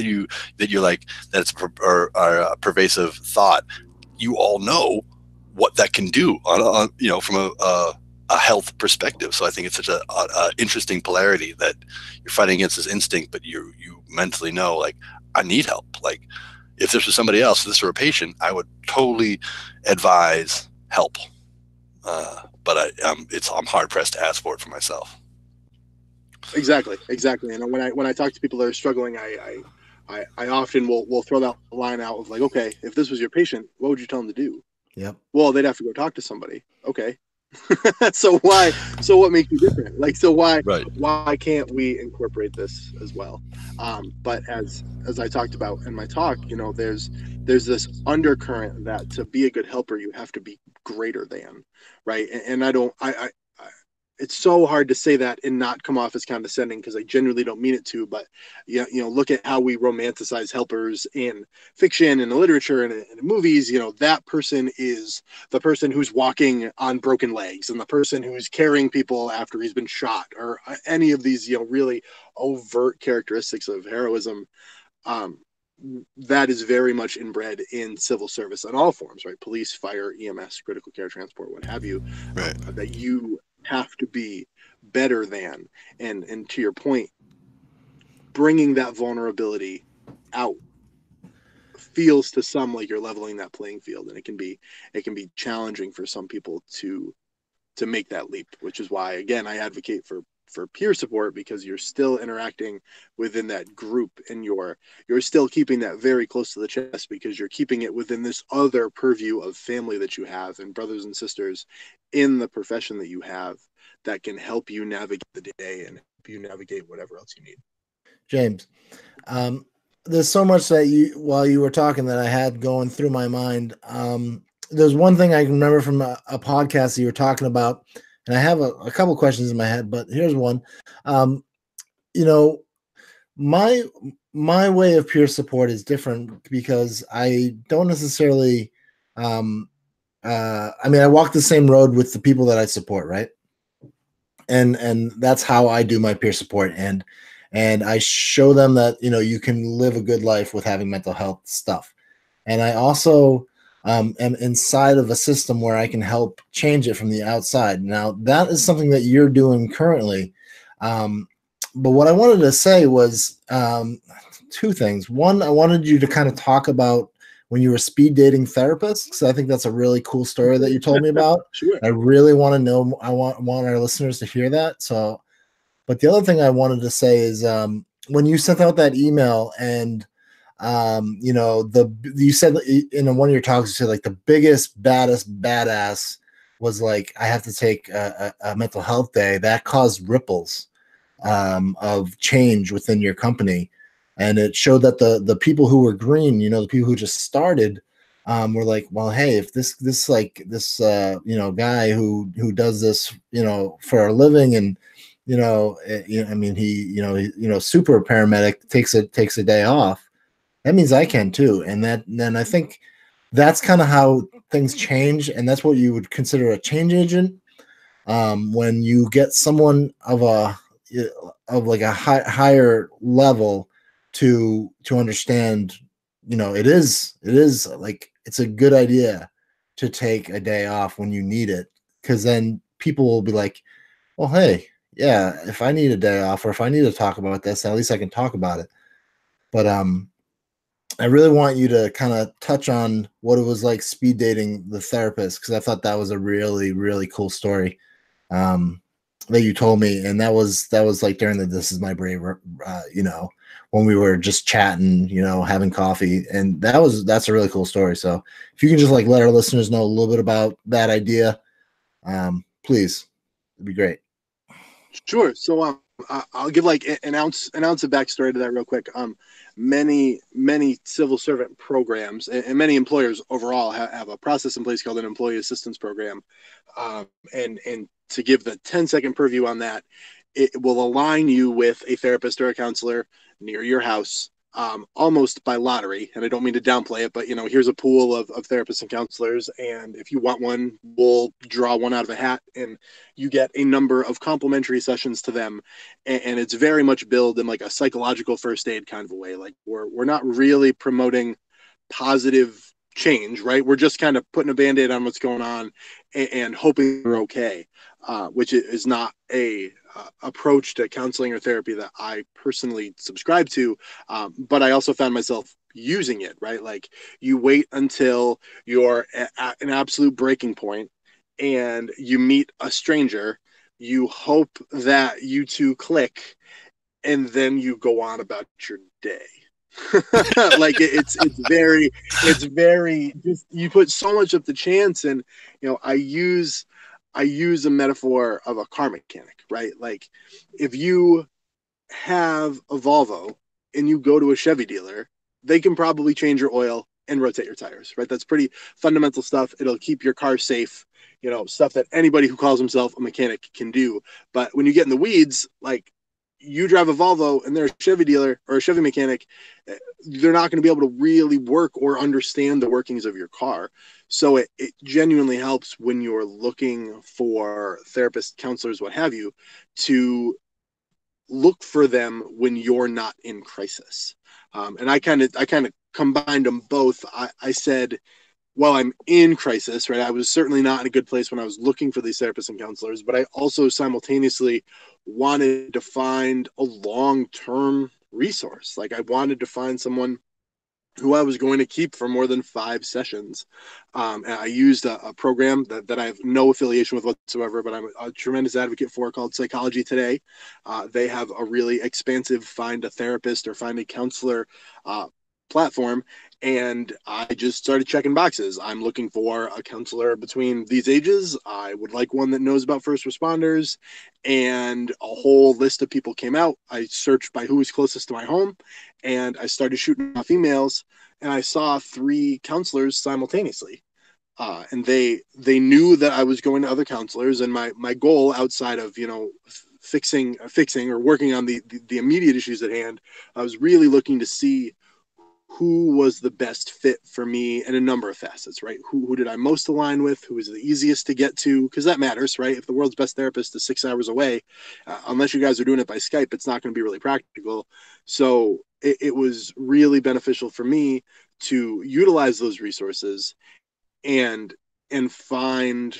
that you're like, that it's a pervasive thought, you all know what that can do from a health perspective. So I think it's such a interesting polarity that you're fighting against this instinct, but you mentally know, like, I need help. Like, if this was somebody else, if this were a patient, I would totally advise help. But I'm hard pressed to ask for it for myself. Exactly. And when I talk to people that are struggling, I often will throw that line out of like, okay, if this was your patient, what would you tell them to do? Yep. Well, they'd have to go talk to somebody. Okay. So what makes you different? Like, so why can't we incorporate this as well? But as I talked about in my talk, there's this undercurrent that to be a good helper, you have to be greater than, right? And I it's so hard to say that and not come off as condescending because I genuinely don't mean it to. But look at how we romanticize helpers in fiction and in literature and in movies. That person is the person who's walking on broken legs and the person who's carrying people after he's been shot, or any of these really overt characteristics of heroism. That is very much inbred in civil service in all forms, right? Police, fire, EMS, critical care transport, what have you. Right. That you have to be better than, and to your point, bringing that vulnerability out feels to some like you're leveling that playing field, and it can be challenging for some people to make that leap, which is why, again, I advocate for for peer support, because you're still interacting within that group, and you're still keeping that very close to the chest, because you're keeping it within this other purview of family that you have and brothers and sisters in the profession that you have that can help you navigate the day and help you navigate whatever else you need. James, there's so much that while you were talking that I had going through my mind. There's one thing I can remember from a podcast that you were talking about, and I have a couple questions in my head, but here's one. My way of peer support is different because I don't necessarily, I walk the same road with the people that I support, right? And that's how I do my peer support, and I show them that you can live a good life with having mental health stuff, and I also am inside of a system where I can help change it from the outside. Now, that is something that you're doing currently. But what I wanted to say was two things. One, I wanted you to kind of talk about when you were speed dating therapists, because I think that's a really cool story that you told me about. Sure. I really want to know. I want our listeners to hear that. So, but the other thing I wanted to say is when you sent out that email and you said in one of your talks, you said like the biggest, baddest badass was like, I have to take a mental health day. That caused ripples of change within your company. And it showed that the people who were green, the people who just started, were like, well, hey, if this guy who does this, for a living, and super paramedic takes a day off, that means I can too. And then I think that's kind of how things change, and that's what you would consider a change agent. When you get someone of a higher level to understand, it is like, it's a good idea to take a day off when you need it, because then people will be like, well, hey, yeah, if I need a day off, or if I need to talk about this, at least I can talk about it. But I really want you to kind of touch on what it was like speed dating the therapist, because I thought that was a really, really cool story that you told me. And that was like during the This Is My Brave, when we were just chatting, having coffee. And that's a really cool story. So if you can just like let our listeners know a little bit about that idea, please, it'd be great. Sure. So I'll give like an ounce of backstory to that real quick. Many civil servant programs and many employers overall have a process in place called an employee assistance program. And to give the 10-second purview on that, it will align you with a therapist or a counselor near your house, almost by lottery. And I don't mean to downplay it, but here's a pool of therapists and counselors, and if you want one, we'll draw one out of a hat, and you get a number of complimentary sessions to them. And it's very much billed in like a psychological first aid kind of a way. Like we're not really promoting positive change, right? We're just kind of putting a Band-Aid on what's going on and hoping we're okay, which is not a approach to counseling or therapy that I personally subscribe to. But I also found myself using it, right? Like you wait until you're at an absolute breaking point and you meet a stranger, you hope that you two click, and then you go on about your day. Like it's very just, you put so much up the chance. And I use a metaphor of a car mechanic, right? Like if you have a Volvo and you go to a Chevy dealer, they can probably change your oil and rotate your tires, right? That's pretty fundamental stuff. It'll keep your car safe, stuff that anybody who calls himself a mechanic can do. But when you get in the weeds, like you drive a Volvo and they're a Chevy dealer or a Chevy mechanic, they're not going to be able to really work or understand the workings of your car. So it genuinely helps when you're looking for therapists, counselors, what have you, to look for them when you're not in crisis. And I kind of combined them both. I said, well, I'm in crisis, right? I was certainly not in a good place when I was looking for these therapists and counselors, but I also simultaneously wanted to find a long-term resource. Like I wanted to find someone who I was going to keep for more than 5 sessions. And I used a program that I have no affiliation with whatsoever, but I'm a tremendous advocate for, called Psychology Today. They have a really expansive find a therapist or find a counselor platform. And I just started checking boxes. I'm looking for a counselor between these ages. I would like one that knows about first responders. And a whole list of people came out. I searched by who was closest to my home, and I started shooting off emails, and I saw 3 counselors simultaneously. And they knew that I was going to other counselors, and my goal outside of, fixing or working on the immediate issues at hand, I was really looking to see who was the best fit for me in a number of facets, right? Who did I most align with? Who was the easiest to get to? Because that matters, right? If the world's best therapist is 6 hours away, unless you guys are doing it by Skype, it's not going to be really practical. So it was really beneficial for me to utilize those resources and find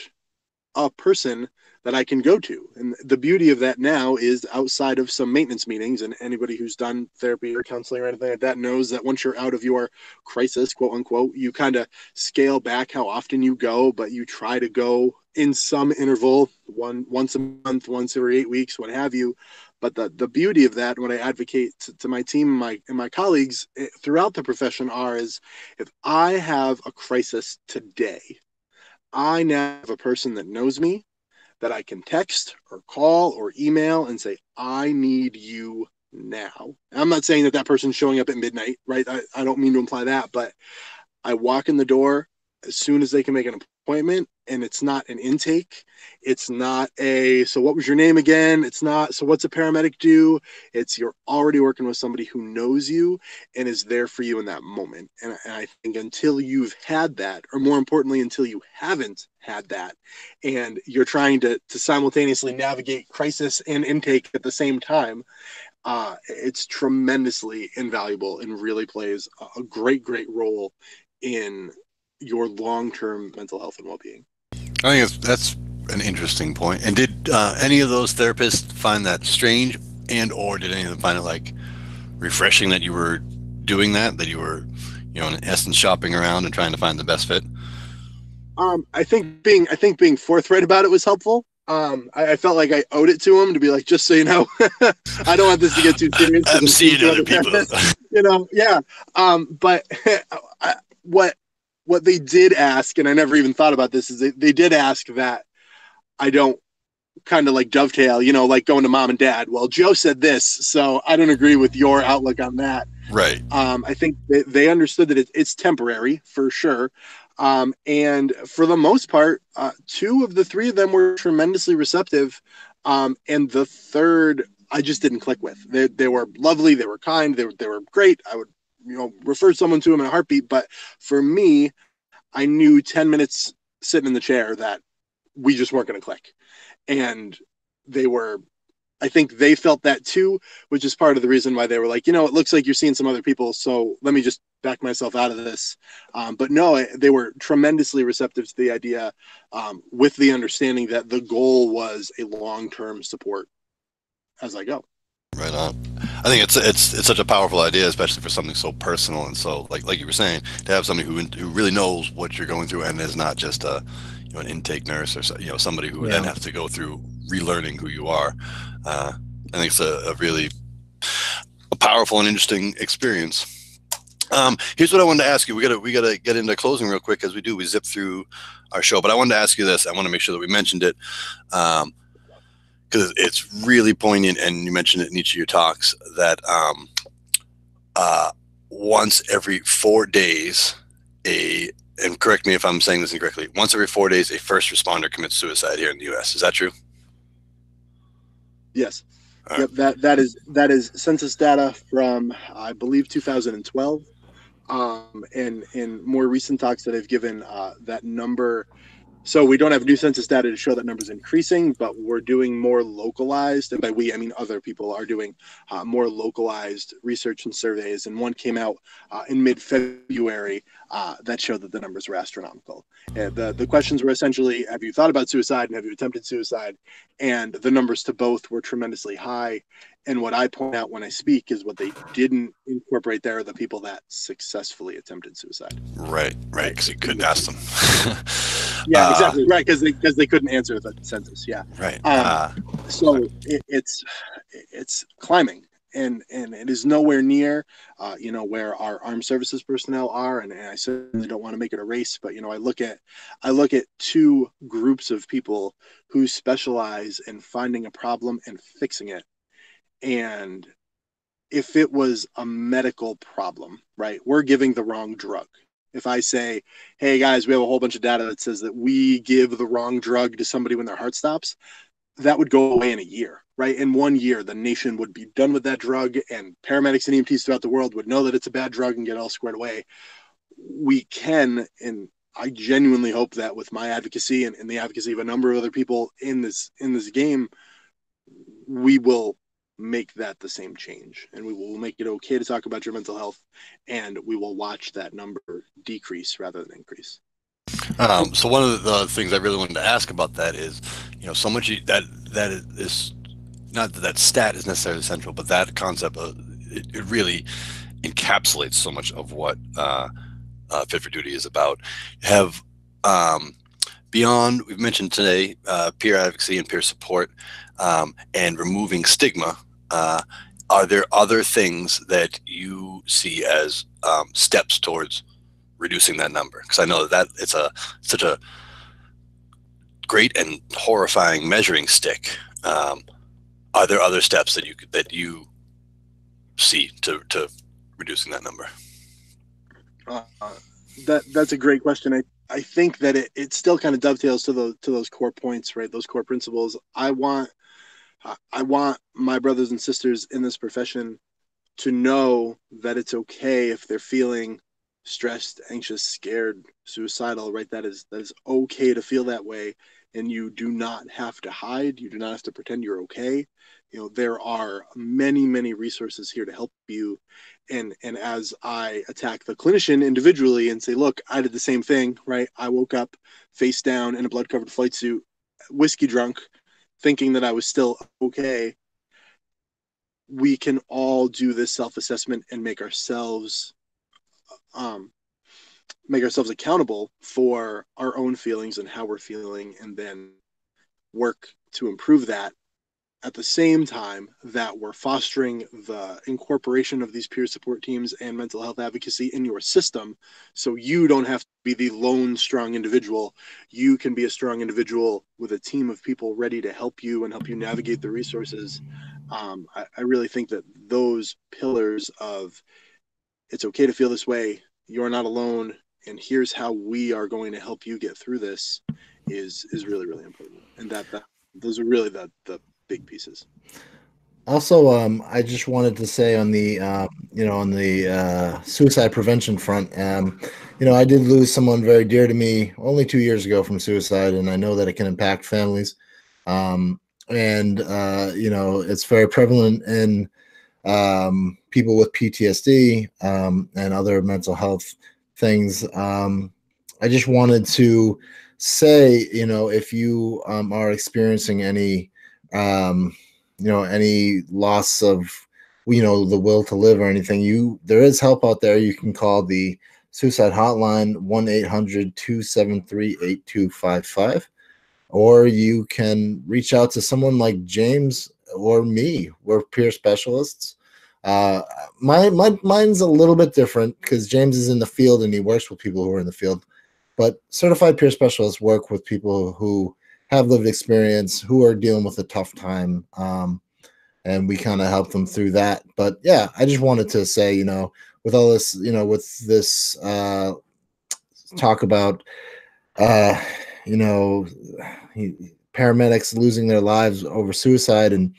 a person that I can go to. And the beauty of that now is, outside of some maintenance meetings, and anybody who's done therapy or counseling or anything like that knows that once you're out of your crisis, quote unquote, you kind of scale back how often you go, but you try to go in some interval, once a month, once every 8 weeks, what have you. But the beauty of that, what I advocate to my team and my colleagues throughout the profession is, if I have a crisis today, I now have a person that knows me, that I can text or call or email and say, I need you now. And I'm not saying that person's showing up at midnight, right? I don't mean to imply that, but I walk in the door as soon as they can make an appointment, and it's not an intake. It's not so what was your name again? It's not, so what's a paramedic do? It's, you're already working with somebody who knows you and is there for you in that moment. And I think until you've had that, or more importantly, until you haven't had that, and you're trying to simultaneously navigate crisis and intake at the same time, it's tremendously invaluable and really plays a great role in your long-term mental health and well-being. I think that's an interesting point. And did any of those therapists find that strange, or did any of them find it like refreshing that you were doing that you were, in essence, shopping around and trying to find the best fit? I think being forthright about it was helpful. I felt like I owed it to him to be like, just so you know, I don't want this to get too serious. I'm seeing other people. Yeah. But what they did ask, and I never even thought about this, is they did ask that I don't kind of like dovetail, like going to mom and dad. Well, Joe said this, so I don't agree with your outlook on that. Right. I think they understood that it's temporary for sure. And for the most part, 2 of the 3 of them were tremendously receptive. And the third, I just didn't click with. They were lovely. They were kind. They were great. I would, refer someone to them in a heartbeat. But for me, I knew 10 minutes sitting in the chair that we just weren't going to click. And I think they felt that too, which is part of the reason why they were like, it looks like you're seeing some other people, so let me just back myself out of this. But no, they were tremendously receptive to the idea, with the understanding that the goal was a long-term support as I go. Right on. I think it's such a powerful idea, especially for something so personal and so like you were saying, to have somebody who really knows what you're going through and is not just an intake nurse or somebody who then has to go through relearning who you are. I think it's a really powerful and interesting experience. Here's what I wanted to ask you. We gotta get into closing real quick, as we zip through our show. But I wanted to ask you this. I want to make sure that we mentioned it, because it's really poignant, and you mentioned it in each of your talks, that once every 4 days, and correct me if I'm saying this incorrectly, once every 4 days, a first responder commits suicide here in the U.S. Is that true? Yes. Yep. That is census data from, I believe, 2012. And in more recent talks that I've given, that number. So we don't have new census data to show that number's increasing, but we're doing more localized, and by we, I mean other people are doing more localized research and surveys. And one came out in mid-February that showed that the numbers were astronomical. And the questions were essentially, have you thought about suicide and have you attempted suicide? And the numbers to both were tremendously high. And what I point out when I speak is what they didn't incorporate there are the people that successfully attempted suicide. Right, because you couldn't ask them. Yeah, exactly. Right, because they couldn't answer the census. Yeah. Right. So it's climbing, and it is nowhere near, where our armed services personnel are. And I certainly don't want to make it a race, but I look at two groups of people who specialize in finding a problem and fixing it. And if it was a medical problem, right, we're giving the wrong drug. If I say, hey guys, we have a whole bunch of data that says that we give the wrong drug to somebody when their heart stops, that would go away in a year, right? In 1 year, the nation would be done with that drug, and paramedics and EMTs throughout the world would know that it's a bad drug and get all squared away. We can, and I genuinely hope that with my advocacy and the advocacy of a number of other people in this game, we will make that the same change, and we will make it okay to talk about your mental health, and we will watch that number decrease rather than increase. So one of the things I really wanted to ask about that is, so much that is not that stat is necessarily central, but that concept it really encapsulates so much of what Fit for Duty is about. Have beyond, we've mentioned today, peer advocacy and peer support, and removing stigma. Are there other things that you see as steps towards reducing that number? Because I know that it's such a great and horrifying measuring stick. Are there other steps that you see to reducing that number? That's a great question. I think that it still kind of dovetails to those core points, right? Those core principles. I want my brothers and sisters in this profession to know that it's okay if they're feeling stressed, anxious, scared, suicidal, right? That is okay to feel that way, and you do not have to hide. You do not have to pretend you're okay. There are many, many resources here to help you. And as I attack the clinician individually and say, look, I did the same thing, right? I woke up face down in a blood-covered flight suit, whiskey drunk, thinking that I was still okay. We can all do this self-assessment and make ourselves accountable for our own feelings and how we're feeling, and then work to improve that at the same time that we're fostering the incorporation of these peer support teams and mental health advocacy in your system. So you don't have to be the lone strong individual. You can be a strong individual with a team of people ready to help you and help you navigate the resources. I really think that those pillars of it's okay to feel this way, you're not alone, and here's how we are going to help you get through this is really, really important. And that those are really the big pieces. Also, I just wanted to say on the suicide prevention front, I did lose someone very dear to me only 2 years ago from suicide, and I know that it can impact families. It's very prevalent in people with PTSD and other mental health things. I just wanted to say, if you are experiencing any any loss of the will to live or anything, there is help out there. You can call the suicide hotline 1-800-273-8255, or you can reach out to someone like James or me. We're peer specialists. Mine's a little bit different because James is in the field and he works with people who are in the field, but certified peer specialists work with people who have lived experience, who are dealing with a tough time, and we kind of help them through that. But yeah, I just wanted to say, with all this, with this talk about, paramedics losing their lives over suicide and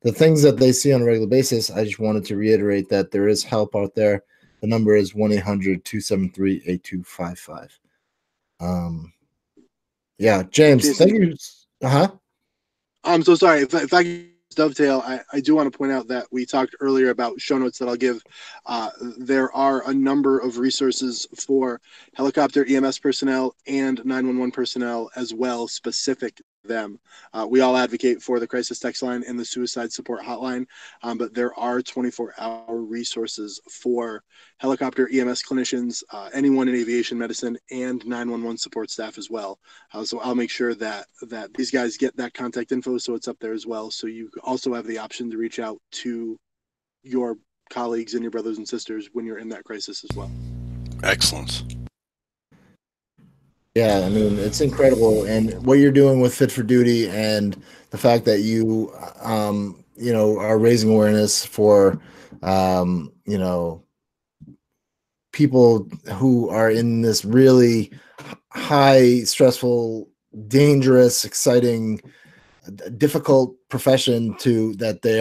the things that they see on a regular basis, I just wanted to reiterate that there is help out there. The number is 1-800-273-8255. Yeah, James, Jason, thank you. I'm so sorry. If I can dovetail, I do want to point out that we talked earlier about show notes that I'll give. There are a number of resources for helicopter EMS personnel and 911 personnel as well, specific them. We all advocate for the crisis text line and the suicide support hotline, but there are 24-hour resources for helicopter EMS clinicians, anyone in aviation medicine, and 911 support staff as well. So I'll make sure that these guys get that contact info, so it's up there as well. So you also have the option to reach out to your colleagues and your brothers and sisters when you're in that crisis as well. Excellent. Yeah, I mean, it's incredible. And what you're doing with Fit for Duty and the fact that you, are raising awareness for, people who are in this really high, stressful, dangerous, exciting, difficult profession that they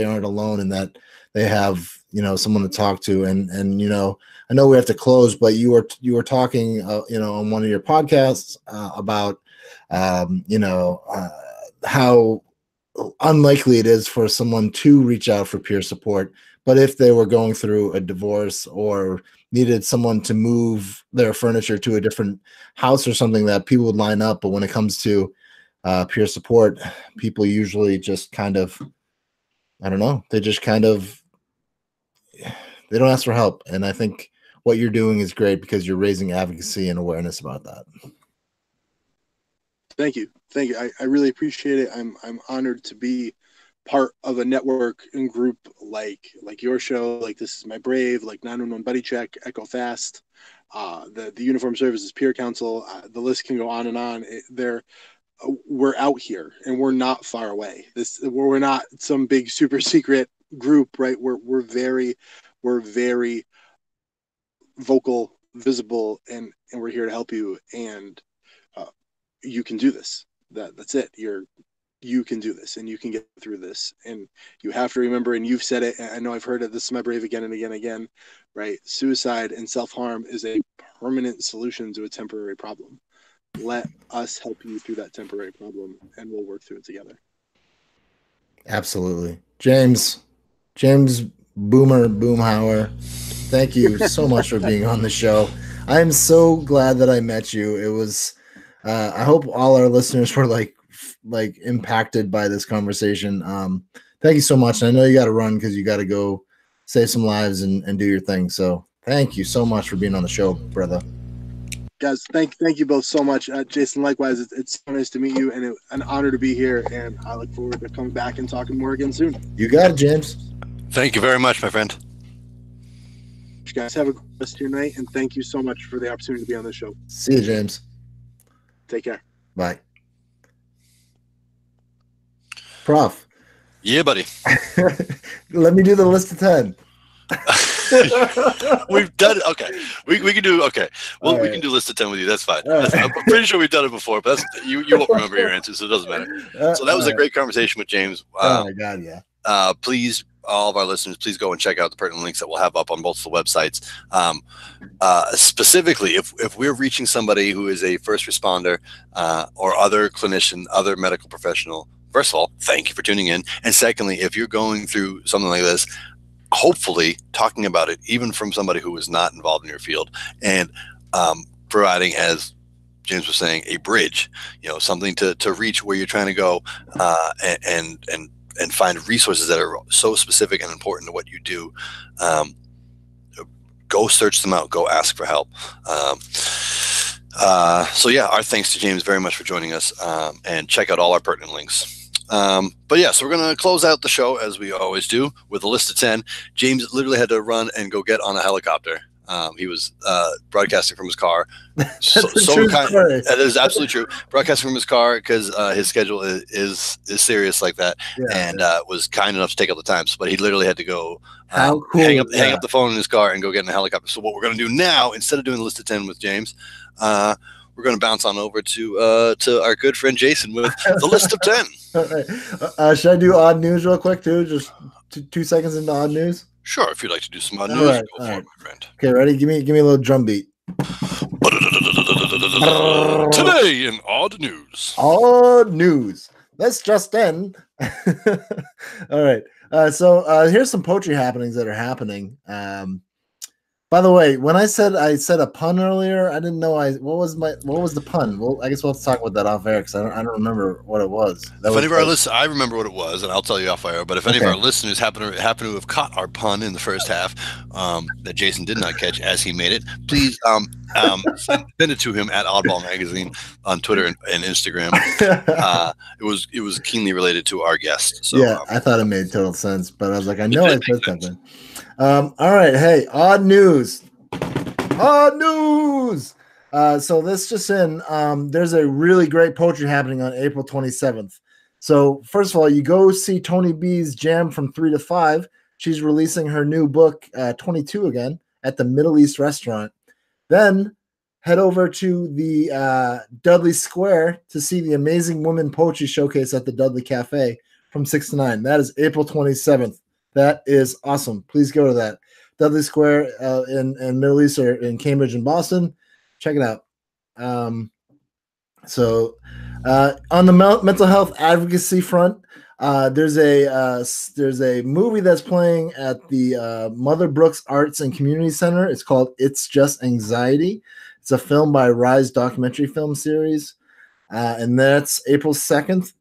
aren't alone, and that they have someone to talk to. And I know we have to close, but you were talking on one of your podcasts about how unlikely it is for someone to reach out for peer support, but if they were going through a divorce or needed someone to move their furniture to a different house or something, that people would line up. But when it comes to peer support, people usually just kind of, I don't know, they don't ask for help. And I think what you're doing is great because you're raising advocacy and awareness about that. Thank you. I really appreciate it. I'm honored to be part of a network and group like your show, like This Is My Brave, like 911 Buddy Check, Echo Fast, the Uniform Services Peer Council. The list can go on and on. We're out here and we're not far away. We're not some big super secret group, right? We're very vocal, visible, and we're here to help you. And you can do this. That's it. You can do this, and you can get through this. And you have to remember, and you've said it, I know I've heard it, This Is My Brave again and again and again, right? Suicide and self-harm is a permanent solution to a temporary problem. Let us help you through that temporary problem, and we'll work through it together. Absolutely. James Boomhower, thank you so much for being on the show. I'm so glad that I met you. It was, I hope all our listeners were like impacted by this conversation. Thank you so much. And I know you got to run because you got to go save some lives and do your thing. So thank you so much for being on the show, brother. Guys, thank you both so much. Jason, likewise, it's so nice to meet you, and an honor to be here, and I look forward to coming back and talking more again soon. You got it, James. Thank you very much, my friend. You guys have a good rest of your night, and thank you so much for the opportunity to be on the show. See you, James. Take care. Bye. Prof. Yeah, buddy. Let me do the list of 10. We've done it. Okay. We can do, okay. Well, All we right. can do list of 10 with you. That's fine. All right. I'm pretty sure we've done it before, but you won't remember your answers, so it doesn't matter. So that was a great conversation with James. Oh my God, yeah. Please, all of our listeners, please go and check out the pertinent links that we'll have up on both the websites. Specifically, if we're reaching somebody who is a first responder or other clinician, other medical professional, first of all, thank you for tuning in. And secondly, if you're going through something like this, hopefully talking about it even from somebody who is not involved in your field, and providing, as James was saying, a bridge, something to reach where you're trying to go, and find resources that are so specific and important to what you do. Go search them out, go ask for help. So yeah, our thanks to James very much for joining us, and check out all our pertinent links. But yeah, so we're going to close out the show as we always do with a list of 10. James literally had to run and go get on a helicopter. He was broadcasting from his car. That is absolutely true. Broadcasting from his car because his schedule is serious like that, and was kind enough to take up the time. But he literally had to go hang up the phone in his car and go get in a helicopter. So what we're going to do now, instead of doing the list of 10 with James, we're going to bounce on over to our good friend Jason with the list of 10. Right. Should I do odd news real quick too? Just 2 seconds into odd news. Sure, if you'd like to do some odd news, right, go for it, my friend. Okay, ready? Give me a little drum beat. Today in odd news. Odd news. Let's just end. All right. So here's some poetry happenings that are happening. By the way, when I said a pun earlier, I didn't know what was the pun? Well, I guess we'll have to talk about that off air because I don't remember what it was. If any of our listeners, I remember what it was, and I'll tell you off air. But if any of our listeners happen to have caught our pun in the first half that Jason did not catch as he made it, please send it to him at Oddball Magazine on Twitter and Instagram. It was keenly related to our guest. So yeah, I thought it made total sense, but I was like, I know I said something. All right, hey, odd news. So this just in, there's a really great poetry happening on April 27th. So first of all, you go see Tony B's Jam from 3 to 5. She's releasing her new book, 22 again, at the Middle East Restaurant. Then head over to the Dudley Square to see the Amazing Woman Poetry Showcase at the Dudley Cafe from 6 to 9. That is April 27th. That is awesome. Please go to that. Dudley Square in Middle East or in Cambridge and Boston. Check it out. So on the mental health advocacy front, there's a movie that's playing at the Mother Brooks Arts and Community Center. It's called It's Just Anxiety. It's a film by Rise Documentary Film Series. And that's April 2nd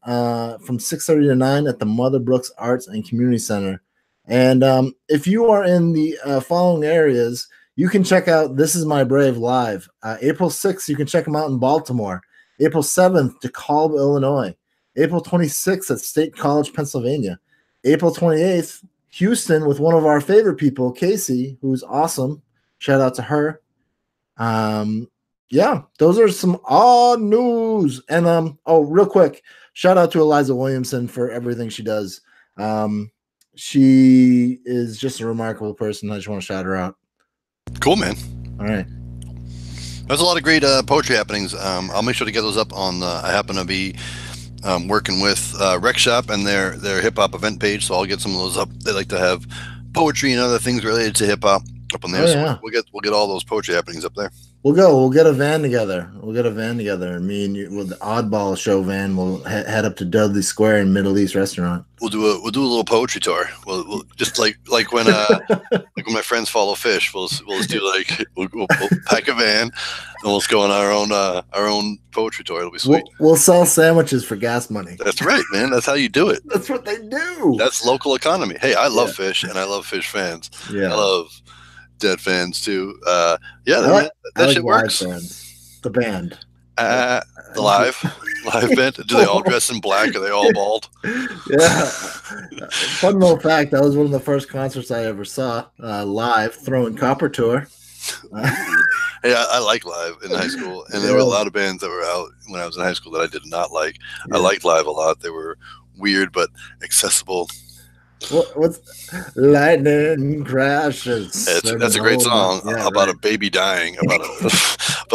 from 6:30 to 9 at the Mother Brooks Arts and Community Center. And if you are in the following areas, you can check out This Is My Brave live. April 6th, you can check them out in Baltimore. April 7th, DeKalb, Illinois. April 26th at State College, Pennsylvania. April 28th, Houston with one of our favorite people, Casey, who's awesome. Shout out to her. Yeah, those are some odd news. And real quick, shout out to Eliza Williamson for everything she does. She is just a remarkable person. I just want to shout her out. Cool, man. All right. There's a lot of great poetry happenings. I'll make sure to get those up on I happen to be working with Rec Shop and their hip hop event page, so I'll get some of those up. They like to have poetry and other things related to hip hop up on there. So we'll get all those poetry happenings up there. We'll get a van together. And me and you with the Oddball show van. We'll head up to Dudley Square in Middle East Restaurant. We'll do a little poetry tour. We'll just like when when my friends follow fish. We'll just do we'll pack a van and we'll just go on our own poetry tour. It'll be sweet. We'll sell sandwiches for gas money. That's right, man. That's how you do it. That's what they do. That's local economy. Hey, I love fish and I love fish fans. Yeah, I love Dead fans too. That shit works. The band. The live band. Do they all dress in black? Are they all bald? Yeah. Fun little fact, that was one of the first concerts I ever saw live, Throwing Copper Tour. Hey, I like live in high school, and there were a lot of bands that were out when I was in high school that I did not like. Yeah. I liked live a lot. They were weird but accessible. What's lightning crashes? That's a great song about a baby dying, about a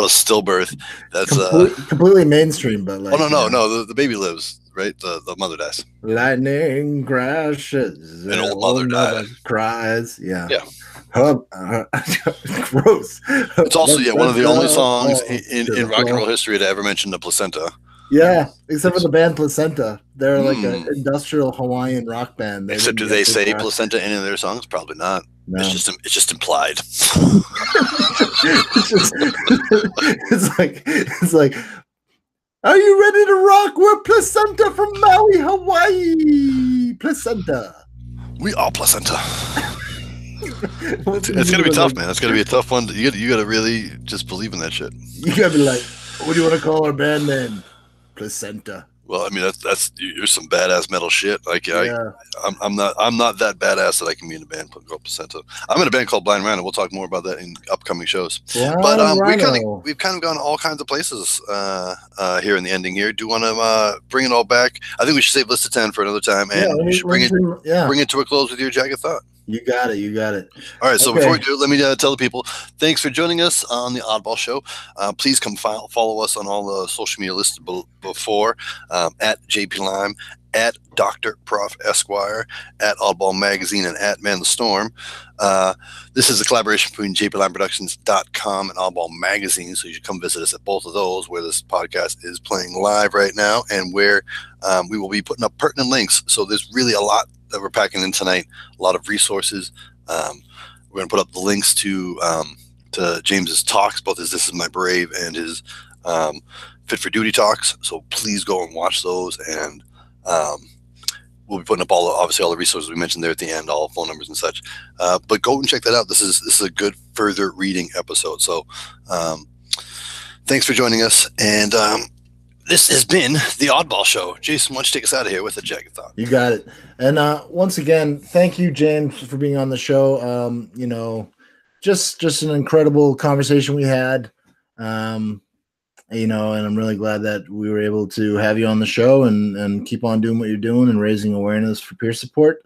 stillbirth. That's completely mainstream, but like no, the baby lives, right? The mother dies. Lightning crashes, an old mother cries. Yeah. Gross. It's also one of the only songs in rock and roll history to ever mention the placenta. Yeah, except for the band Placenta. They're like an industrial Hawaiian rock band. Except do they say placenta in any of their songs? Probably not. No. It's just implied. It's like, are you ready to rock? We're Placenta from Maui, Hawaii. Placenta. We are Placenta. It's gonna be tough, man. It's gonna be a tough one. You gotta really just believe in that shit. You gotta be like, what do you want to call our band name? Placenta. Well, I mean that's you're some badass metal shit. Like I'm not that badass that I can be in a band called Placenta. I'm in a band called Blind Rhino. We'll talk more about that in upcoming shows. But we've kind of gone all kinds of places here in the ending here. Do you want to bring it all back? I think we should save List of 10 for another time, and we should bring it to a close with your jagged thought. You got it. All right, so before we do, let me tell the people, thanks for joining us on the Oddball Show. Please come follow us on all the social media listed before, at JP Lime, at Dr. Prof Esquire, at Oddball Magazine, and at Man the Storm. This is a collaboration between jplimeproductions.com and Oddball Magazine, so you should come visit us at both of those, where this podcast is playing live right now, and where we will be putting up pertinent links. So there's really a lot that we're packing in tonight, a lot of resources. We're going to put up the links to James's talks, both his "This Is My Brave" and his Fit for Duty talks. So please go and watch those, and we'll be putting up obviously all the resources we mentioned there at the end, all phone numbers and such. But go and check that out. This is a good further reading episode. So thanks for joining us, and this has been the Oddball Show. Jason, why don't you take us out of here with a jagged thought? You got it. And once again, thank you, James, for being on the show. Just an incredible conversation we had. And I'm really glad that we were able to have you on the show and keep on doing what you're doing and raising awareness for peer support.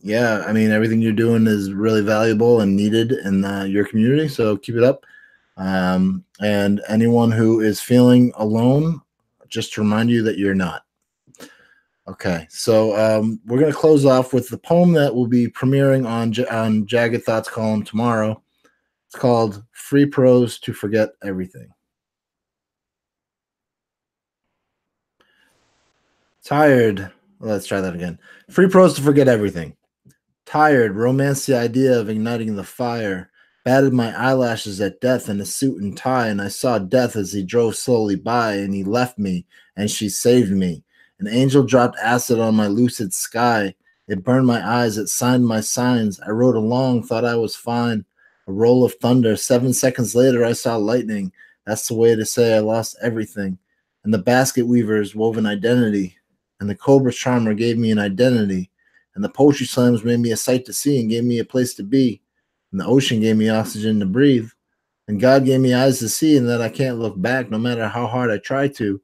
Yeah, I mean, everything you're doing is really valuable and needed in your community, so keep it up. And anyone who is feeling alone, just to remind you that you're not. Okay, so we're going to close off with the poem that will be premiering on Jagged Thoughts column tomorrow. It's called Free Prose to Forget Everything. Tired. Let's try that again. Free prose to forget everything. Tired, romance the idea of igniting the fire. Batted my eyelashes at death in a suit and tie, and I saw death as he drove slowly by, and he left me, and she saved me. An angel dropped acid on my lucid sky. It burned my eyes, it signed my signs. I rode along, thought I was fine. A roll of thunder. 7 seconds later, I saw lightning. That's the way to say I lost everything. And the basket weavers wove an identity. And the Cobra Charmer gave me an identity. And the poetry slams made me a sight to see and gave me a place to be. And the ocean gave me oxygen to breathe. And God gave me eyes to see and that I can't look back no matter how hard I try to.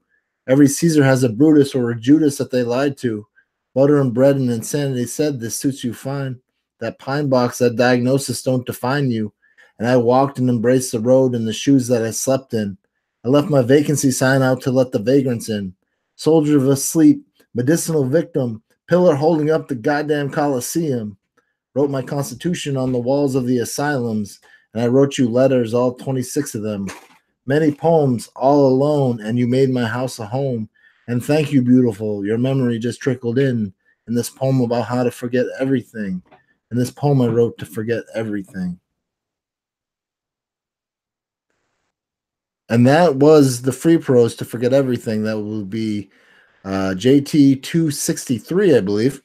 Every Caesar has a Brutus or a Judas that they lied to. Butter and bread and insanity said this suits you fine. That pine box, that diagnosis don't define you. And I walked and embraced the road and the shoes that I slept in. I left my vacancy sign out to let the vagrants in. Soldier of asleep, medicinal victim, pillar holding up the goddamn Coliseum. Wrote my constitution on the walls of the asylums, and I wrote you letters, all 26 of them. Many poems, all alone, and you made my house a home. And thank you, beautiful. Your memory just trickled in this poem about how to forget everything. In this poem I wrote to forget everything. And that was the free prose to forget everything. That will be JT 263, I believe.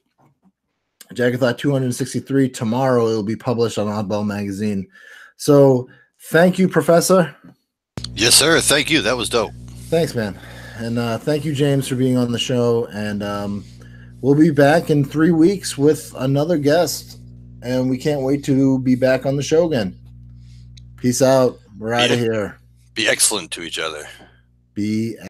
Jagged Thought 263. Tomorrow it will be published on Oddball magazine. So thank you, Professor. Yes, sir. Thank you. That was dope. Thanks, man. And thank you, James, for being on the show. And we'll be back in 3 weeks with another guest. And we can't wait to be back on the show again. Peace out. We're out of here. Be excellent to each other. Be